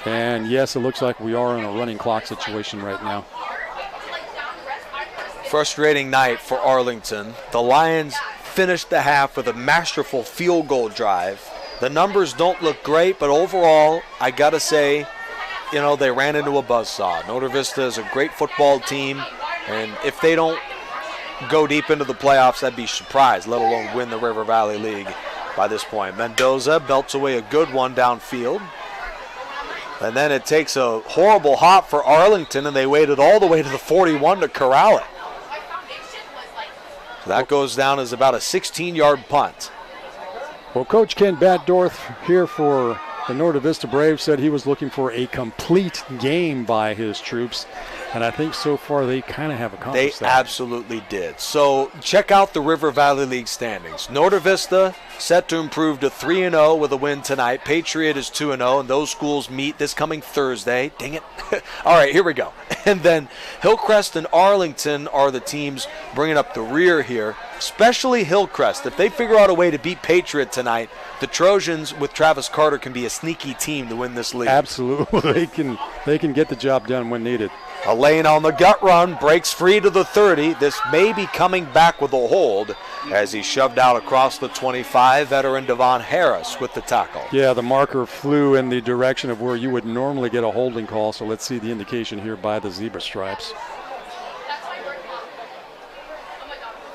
And yes, it looks like we are in a running clock situation right now. Frustrating night for Arlington. The Lions finished the half with a masterful field goal drive. The numbers don't look great, but overall, I got to say, they ran into a buzzsaw. Notre Vista is a great football team, and if they don't go deep into the playoffs, I'd be surprised, let alone win the River Valley League by this point. Mendoza belts away a good one downfield. And then it takes a horrible hop for Arlington, and they waited all the way to the 41 to corral it. That goes down as about a 16-yard punt. Well, Coach Ken Batdorf here for the Norte Vista Braves said he was looking for a complete game by his troops, and I think so far they kind of have accomplished that. They absolutely did. So check out the River Valley League standings. Norte Vista set to improve to 3-0 with a win tonight. Patriot is 2-0, and those schools meet this coming Thursday. Dang it. All right, here we go. And then Hillcrest and Arlington are the teams bringing up the rear here, especially Hillcrest. If they figure out a way to beat Patriot tonight, the Trojans with Travis Carter can be a sneaky team to win this league. Absolutely. They can get the job done when needed. Elaine on the gut run, breaks free to the 30. This may be coming back with a hold as he shoved out across the 25. Veteran Devon Harris with the tackle. Yeah, the marker flew in the direction of where you would normally get a holding call, so let's see the indication here by the zebra stripes.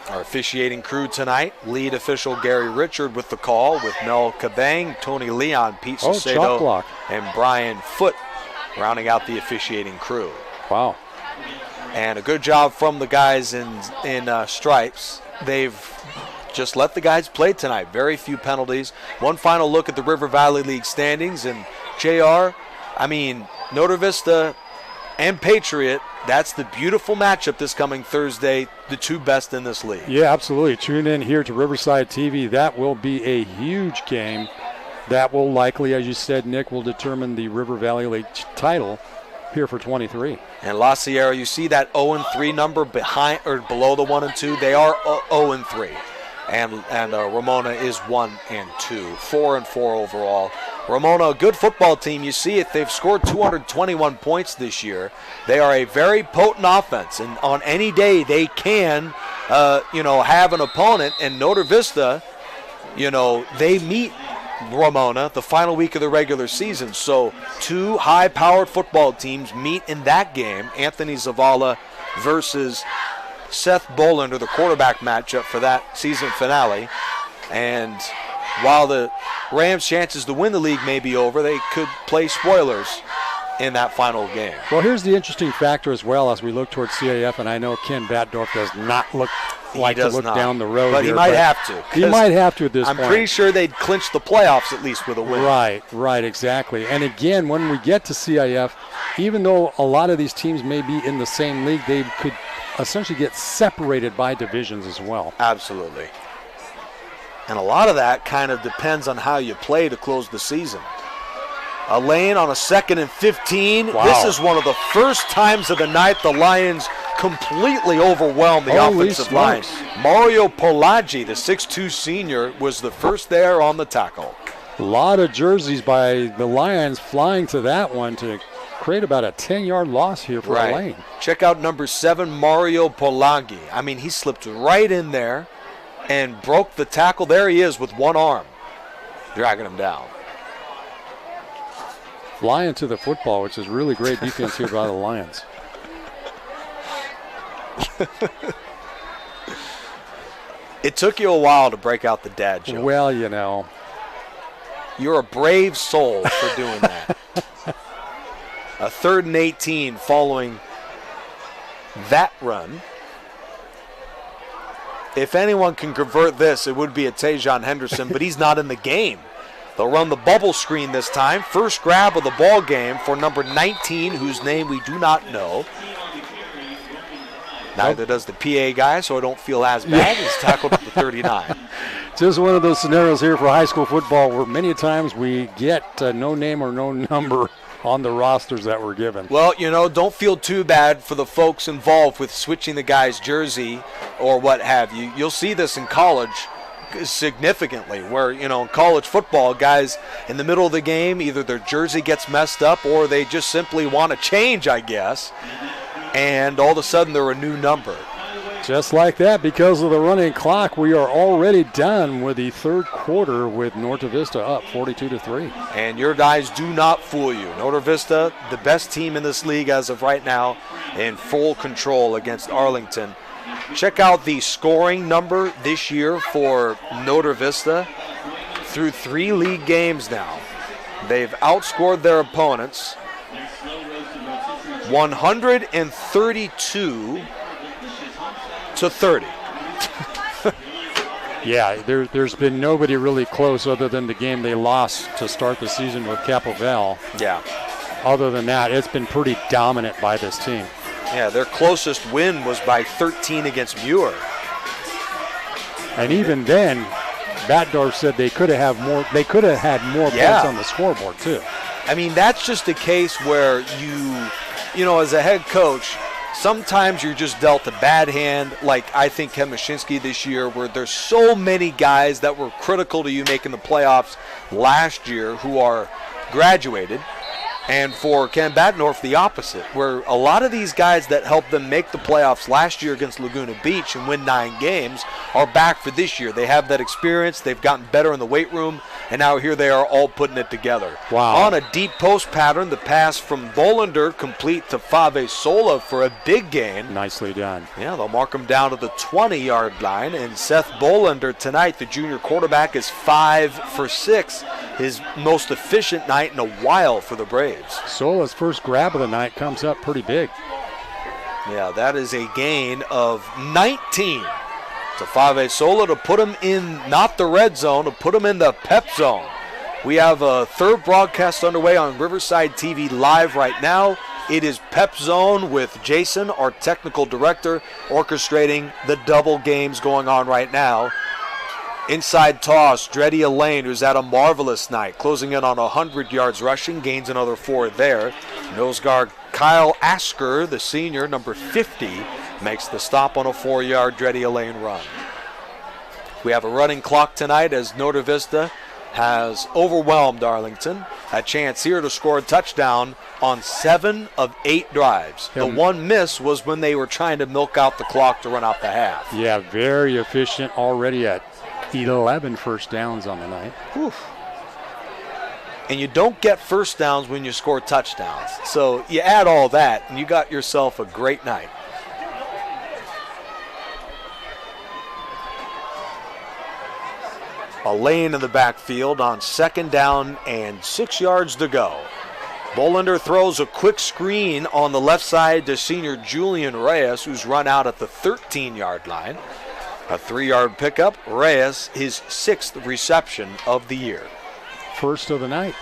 Our officiating crew tonight, lead official Gary Richard with the call, with Mel Cabang, Tony Leon, Pete Saucedo, and Brian Foote rounding out the officiating crew. Wow. And a good job from the guys in stripes. They've just let the guys play tonight. Very few penalties. One final look at the River Valley League standings. And JR, Notre Vista and Patriot, that's the beautiful matchup this coming Thursday, the two best in this league. Yeah, absolutely. Tune in here to Riverside TV. That will be a huge game. That will likely, as you said, Nick, will determine the River Valley League title here for 23. And La Sierra, you see that 0-3 number behind or below the 1 and 2. They are 0-3. And Ramona is 1 and 2, 4 and 4 overall. Ramona, a good football team. You see it. They've scored 221 points this year. They are a very potent offense, and on any day they can, have an opponent. And Notre Vista, they meet Ramona the final week of the regular season. So two high-powered football teams meet in that game. Anthony Zavala versus Seth Bolander, the quarterback matchup for that season finale. And while the Rams' chances to win the league may be over, they could play spoilers in that final game. Well, here's the interesting factor as well as we look towards CAF, and I know Ken Batdorf does not look down the road but here. He might have to. He might have to at this point. I'm pretty sure they'd clinch the playoffs at least with a win. Right, exactly. And again, when we get to CIF, even though a lot of these teams may be in the same league, they could essentially get separated by divisions as well. Absolutely. And a lot of that kind of depends on how you play to close the season. Elaine on a 2nd and 15. Wow. This is one of the first times of the night the Lions completely overwhelmed the Holy offensive line. smokes. Mario Polaggi, the 6'2 senior, was the first there on the tackle. A lot of jerseys by the Lions flying to that one to create about a 10-yard loss here for Lane. Check out number 7, Mario Polaggi. I mean, he slipped right in there and broke the tackle. There he is with one arm, dragging him down. Flying to the football, which is really great defense here by the Lions. It took you a while to break out the dad joke. Well, you know. You're a brave soul for doing that. A 3rd and 18 following that run. If anyone can convert this, it would be a Tajon Henderson, but he's not in the game. They'll run the bubble screen this time. First grab of the ball game for number 19, whose name we do not know. Neither does the PA guy, so I don't feel as bad. He's tackled at the 39. Just one of those scenarios here for high school football where many times we get no name or no number on the rosters that we're given. Well, you know, don't feel too bad for the folks involved with switching the guy's jersey or what have you. You'll see this in college significantly where, you know, in college football, guys in the middle of the game, either their jersey gets messed up or they just simply want to change, I guess, and all of a sudden they're a new number. Just like that, because of the running clock, we are already done with the third quarter with Norte Vista up 42-3. And your guys do not fool you. Norte Vista, the best team in this league as of right now, in full control against Arlington. Check out the scoring number this year for Norte Vista. Through 3 league games now, they've outscored their opponents 132 to 30. Yeah, there's been nobody really close other than the game they lost to start the season with Capovel. Yeah. Other than that, it's been pretty dominant by this team. Yeah, their closest win was by 13 against Muir. And even then, Batdorf said they could have had more points on the scoreboard too. I mean, that's just a case where you know, as a head coach, sometimes you're just dealt a bad hand, like I think Ken Mashinsky this year, where there's so many guys that were critical to you making the playoffs last year who are graduated. And for Ken Batdorf, the opposite, where a lot of these guys that helped them make the playoffs last year against Laguna Beach and win 9 games are back for this year. They have that experience. They've gotten better in the weight room, and now here they are all putting it together. Wow. On a deep post pattern, the pass from Bolander complete to Fave Sola for a big gain. Nicely done. Yeah, they'll mark him down to the 20-yard line, and Seth Bolander tonight, the junior quarterback, is 5 for 6. His most efficient night in a while for the Braves. Sola's first grab of the night comes up pretty big. Yeah, that is a gain of 19 to Fave Sola to put him in not the red zone, to put him in the pep zone. We have a third broadcast underway on Riverside TV Live right now. It is Pep Zone with Jason, our technical director, orchestrating the double games going on right now. Inside toss, Dreddy Lane, who's had a marvelous night, closing in on 100 yards rushing, gains another 4 there. Nose guard Kyle Asker, the senior, number 50, makes the stop on a 4-yard Dreddy Lane run. We have a running clock tonight as Norte Vista has overwhelmed Arlington. A chance here to score a touchdown on 7 of 8 drives. The one miss was when they were trying to milk out the clock to run out the half. Yeah, very efficient already at 11 first downs on the night. Oof. And you don't get first downs when you score touchdowns. So you add all that, and you got yourself a great night. A lane in the backfield on 2nd down and 6 yards to go. Bolander throws a quick screen on the left side to senior Julian Reyes, who's run out at the 13-yard line. A 3-yard pickup. Reyes, his 6th reception of the year. First of the night.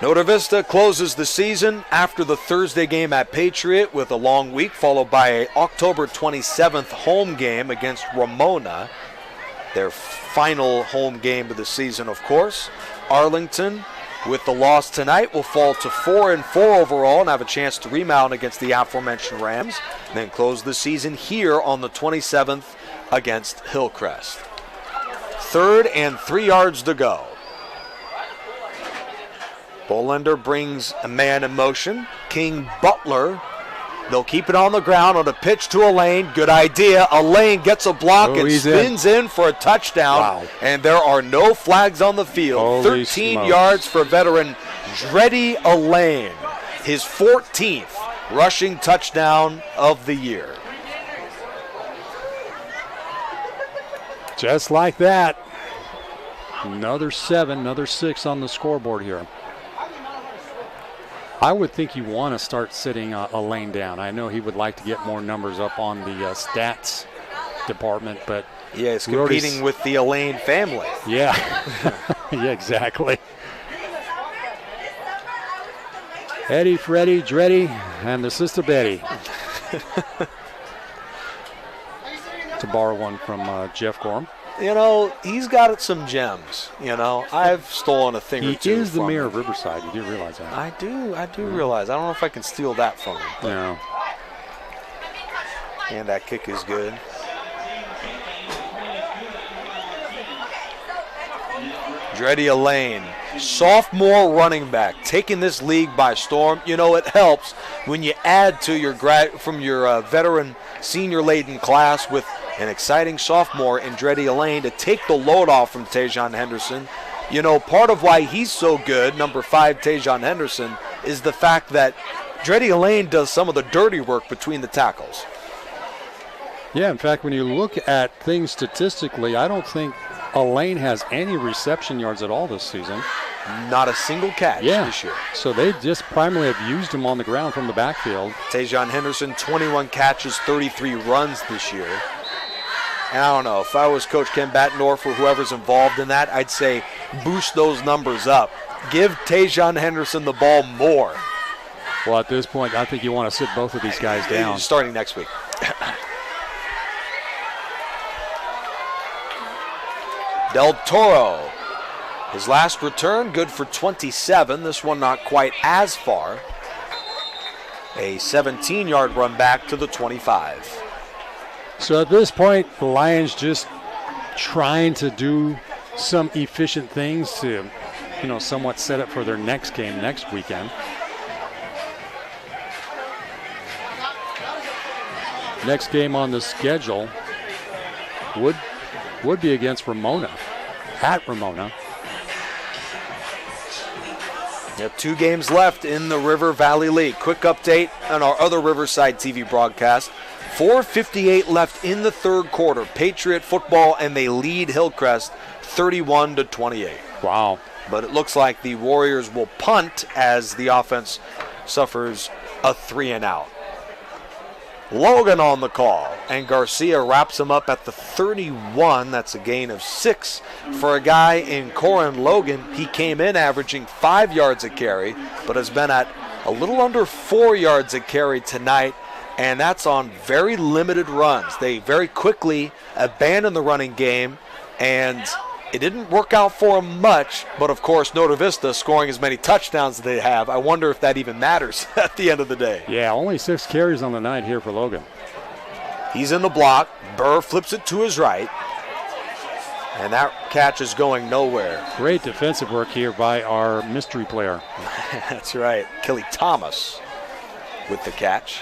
Norte Vista closes the season after the Thursday game at Patriot with a long week, followed by an October 27th home game against Ramona. Their final home game of the season, of course. Arlington with the loss tonight, will fall to 4-4 overall and have a chance to remount against the aforementioned Rams, and then close the season here on the 27th against Hillcrest. 3rd and 3 yards to go. Bolender brings a man in motion. King Butler. They'll keep it on the ground on a pitch to Elaine. Good idea. Elaine gets a block and spins in for a touchdown. Wow. And there are no flags on the field. Holy 13 smokes. yards for veteran Dreddy Elaine. His 14th rushing touchdown of the year. Just like that. Another 7, another 6 on the scoreboard here. I would think you want to start sitting Elaine down. I know he would like to get more numbers up on the stats department, but yeah, it's competing with the Elaine family. Yeah, yeah, exactly. Eddie, Freddie, Dreddy, and the sister Betty. To borrow one from Jeff Gorham. You know, he's got some gems. You know, I've stolen a thing or two. He is the from mayor him. of Riverside. You do realize that? I do realize. I don't know if I can steal that from him. No. And that kick is good. Dreddy Elaine, sophomore running back, taking this league by storm. You know, it helps when you add to your veteran senior-laden class with an exciting sophomore in Dreddy Elaine to take the load off from Tajon Henderson. You know, part of why he's so good, number 5, Tajon Henderson, is the fact that Dreddy Elaine does some of the dirty work between the tackles. Yeah, in fact, when you look at things statistically, I don't think Elaine has any reception yards at all this season. Not a single catch this year. So they just primarily have used him on the ground from the backfield. Tajon Henderson, 21 catches, 33 runs this year. And I don't know, if I was Coach Ken Battendorf or whoever's involved in that, I'd say boost those numbers up. Give Tajon Henderson the ball more. Well, at this point, I think you want to sit both of these guys down. Starting next week. Del Toro, his last return, good for 27. This one not quite as far. A 17-yard run back to the 25. So at this point, the Lions just trying to do some efficient things to, you know, somewhat set up for their next game next weekend. Next game on the schedule would be against Ramona, at Ramona. You have 2 games left in the River Valley League. Quick update on our other Riverside TV broadcast. 4:58 left in the 3rd quarter. Patriot football, and they lead Hillcrest 31-28. Wow. But it looks like the Warriors will punt as the offense suffers a 3-and-out. Logan on the call, and Garcia wraps him up at the 31. That's a gain of 6 for a guy in Corin Logan. He came in averaging 5 yards a carry, but has been at a little under 4 yards a carry tonight, and that's on very limited runs. They very quickly abandoned the running game, and it didn't work out for them much, but of course Notre Vista scoring as many touchdowns as they have. I wonder if that even matters at the end of the day. Yeah, only 6 carries on the night here for Logan. He's in the block. Burr flips it to his right, and that catch is going nowhere. Great defensive work here by our mystery player. That's right. Kelly Thomas with the catch.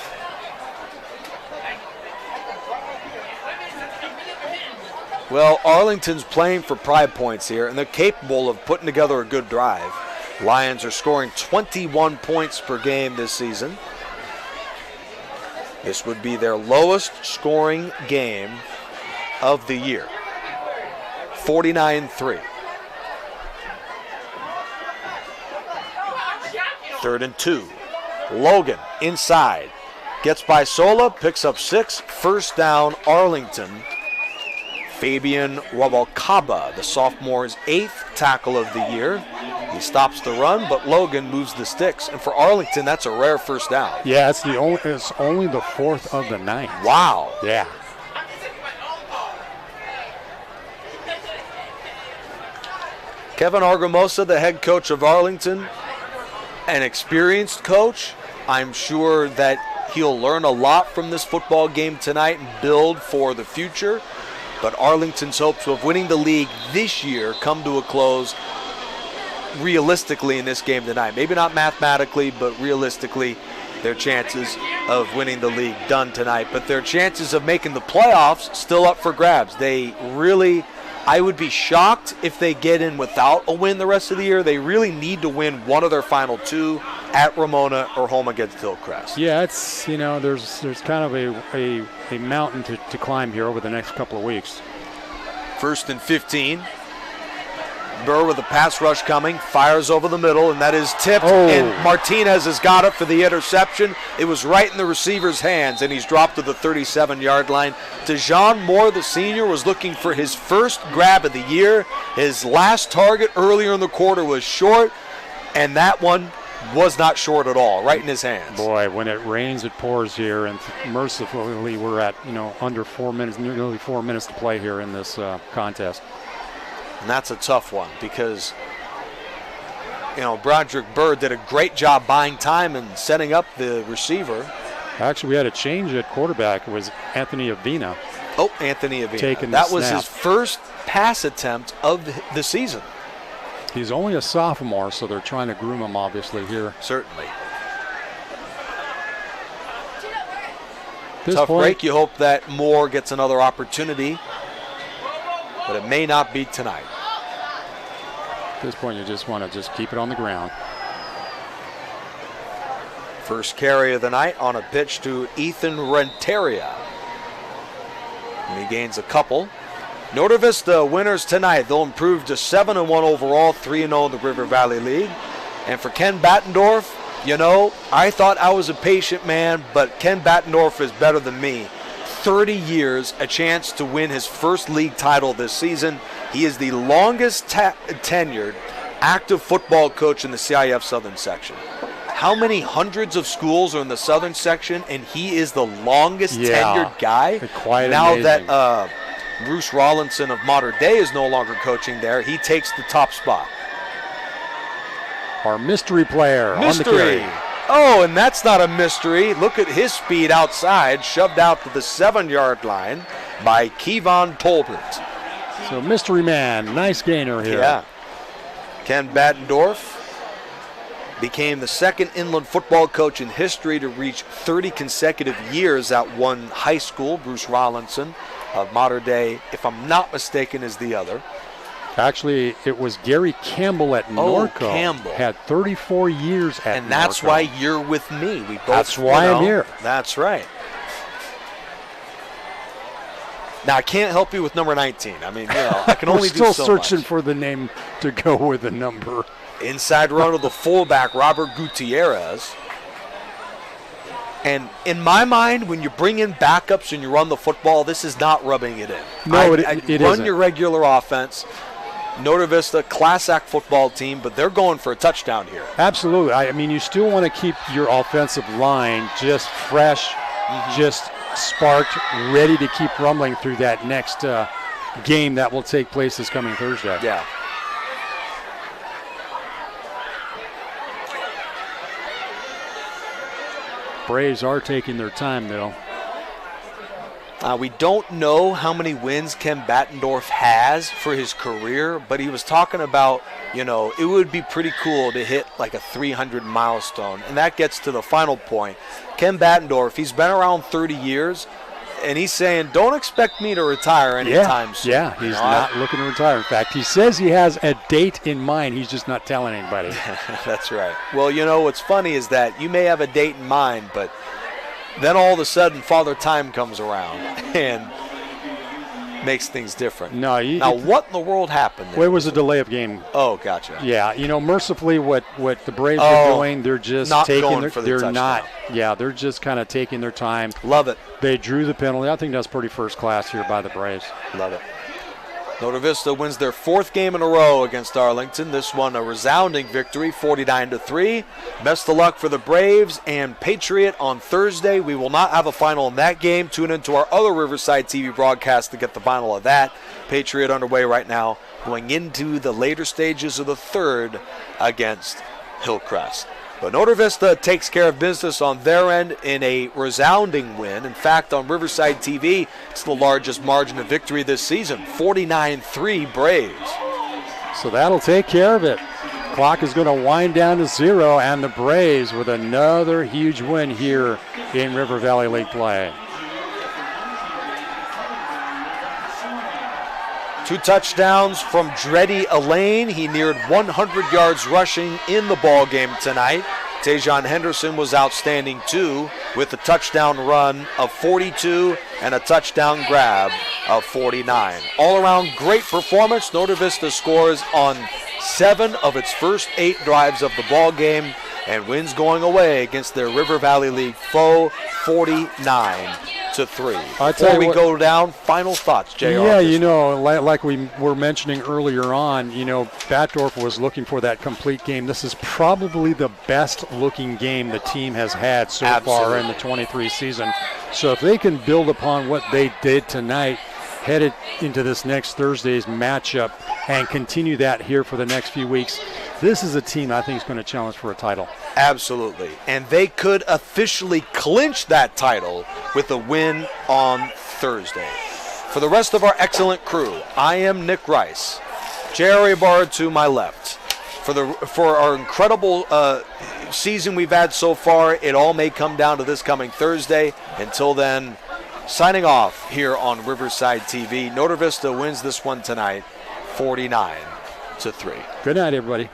Well, Arlington's playing for pride points here, and they're capable of putting together a good drive. Lions are scoring 21 points per game this season. This would be their lowest scoring game of the year. 49-3. 3rd and 2. Logan inside. Gets by Sola, picks up 6. First down, Arlington. Fabian Wabalcaba, the sophomore's 8th tackle of the year. He stops the run, but Logan moves the sticks. And for Arlington, that's a rare first down. Yeah, it's only the 4th of the night. Wow. Yeah. Kevin Argumosa, the head coach of Arlington, an experienced coach. I'm sure that he'll learn a lot from this football game tonight and build for the future. But Arlington's hopes of winning the league this year come to a close realistically in this game tonight. Maybe not mathematically, but realistically, their chances of winning the league done tonight. But their chances of making the playoffs still up for grabs. They really, I would be shocked if they get in without a win the rest of the year. They really need to win one of their final two at Ramona or home against Hillcrest. Yeah, it's, there's kind of a mountain to climb here over the next couple of weeks. 1st and 15. Burr with a pass rush coming, fires over the middle, and that is tipped, and Martinez has got it for the interception. It was right in the receiver's hands, and he's dropped to the 37-yard line. Dejon Moore, the senior, was looking for his first grab of the year. His last target earlier in the quarter was short, and that one was not short at all, right in his hands. Boy, when it rains, it pours here, and mercifully we're at, under 4 minutes, nearly 4 minutes to play here in this contest. And that's a tough one because, Broderick Burr did a great job buying time and setting up the receiver. Actually, we had a change at quarterback. It was Anthony Avina. Oh, Anthony Avina. Taking that the was snap. his first pass attempt of the season. He's only a sophomore, so they're trying to groom him, obviously, here. Certainly. This Tough point, break. You hope that Moore gets another opportunity, but it may not be tonight. At this point, you just want to keep it on the ground. First carry of the night on a pitch to Ethan Renteria. And he gains a couple. Norte Vista winners tonight. They'll improve to 7-1 overall, 3-0 in the River Valley League. And for Ken Battendorf, I thought I was a patient man, but Ken Battendorf is better than me. 30 years, a chance to win his first league title this season. He is the longest tenured active football coach in the CIF Southern Section. How many hundreds of schools are in the Southern Section, and he is the longest tenured guy? Quite now amazing. That Bruce Rollinson of Mater Dei is no longer coaching there, he takes the top spot. Our mystery player on the carry. Oh, and that's not a mystery. Look at his speed outside, shoved out to the 7-yard line by Kevon Tolbert. So mystery man, nice gainer here. Yeah. Ken Battendorf became the second inland football coach in history to reach 30 consecutive years at one high school. Bruce Rollinson of Mater Dei, if I'm not mistaken, is the other. Actually, it was Gary Campbell at Norco. Campbell. Had 34 years at Norco. And that's why you're with me. We both, that's why I'm here. That's right. Now, I can't help you with number 19. I mean, I can only do so much. We're still searching for the name to go with the number. Inside run of the fullback, Robert Gutierrez. And in my mind, when you bring in backups and you run the football, this is not rubbing it in. No, it run isn't. Your regular offense. Norte Vista, Class Act football team, but they're going for a touchdown here. Absolutely. I mean, you still want to keep your offensive line just fresh, just sparked, ready to keep rumbling through that next game that will take place this coming Thursday. Yeah. Braves are taking their time, though. We don't know how many wins Ken Battendorf has for his career, but he was talking about, it would be pretty cool to hit like a 300 milestone. And that gets to the final point. Ken Battendorf, he's been around 30 years, and he's saying, don't expect me to retire anytime soon. Yeah, he's not looking to retire. In fact, he says he has a date in mind. He's just not telling anybody. That's right. Well, what's funny is that you may have a date in mind, but then all of a sudden Father Time comes around and makes things different. Now, what in the world happened there? Well, it was a delay of game. Oh, gotcha. Yeah, mercifully what the Braves are doing, they're just not taking going their for the they're touchdown. not. Yeah, they're just kind of taking their time. Love it. They drew the penalty. I think that's pretty first class here by the Braves. Love it. Noda Vista wins their 4th game in a row against Arlington. This one a resounding victory, 49-3. Best of luck for the Braves and Patriot on Thursday. We will not have a final in that game. Tune into our other Riverside TV broadcast to get the final of that. Patriot underway right now, going into the later stages of the 3rd against Hillcrest. But Noda Vista takes care of business on their end in a resounding win. In fact, on Riverside TV, it's the largest margin of victory this season, 49-3 Braves. So that'll take care of it. Clock is going to wind down to 0, and the Braves with another huge win here in River Valley League play. 2 touchdowns from Dreddy Elaine. He neared 100 yards rushing in the ball game tonight. Tajon Henderson was outstanding too, with a touchdown run of 42 and a touchdown grab of 49. All around great performance. Noda Vista scores on 7 of its first 8 drives of the ball game and wins going away against their River Valley League foe, 49-3. Before we go down, final thoughts, JR. Yeah, you know, like we were mentioning earlier on, you know, Batdorf was looking for that complete game. This is probably the best looking game the team has had so far in the 23 season. So if they can build upon what they did tonight, headed into this next Thursday's matchup, and continue that here for the next few weeks, this is a team I think is going to challenge for a title. Absolutely. And they could officially clinch that title with a win on Thursday. For the rest of our excellent crew, I am Nick Rice. Jerry Barr to my left. For our incredible season we've had so far, it all may come down to this coming Thursday. Until then, signing off here on Riverside TV. Noda Vista wins this one tonight, 49-3. Good night, everybody.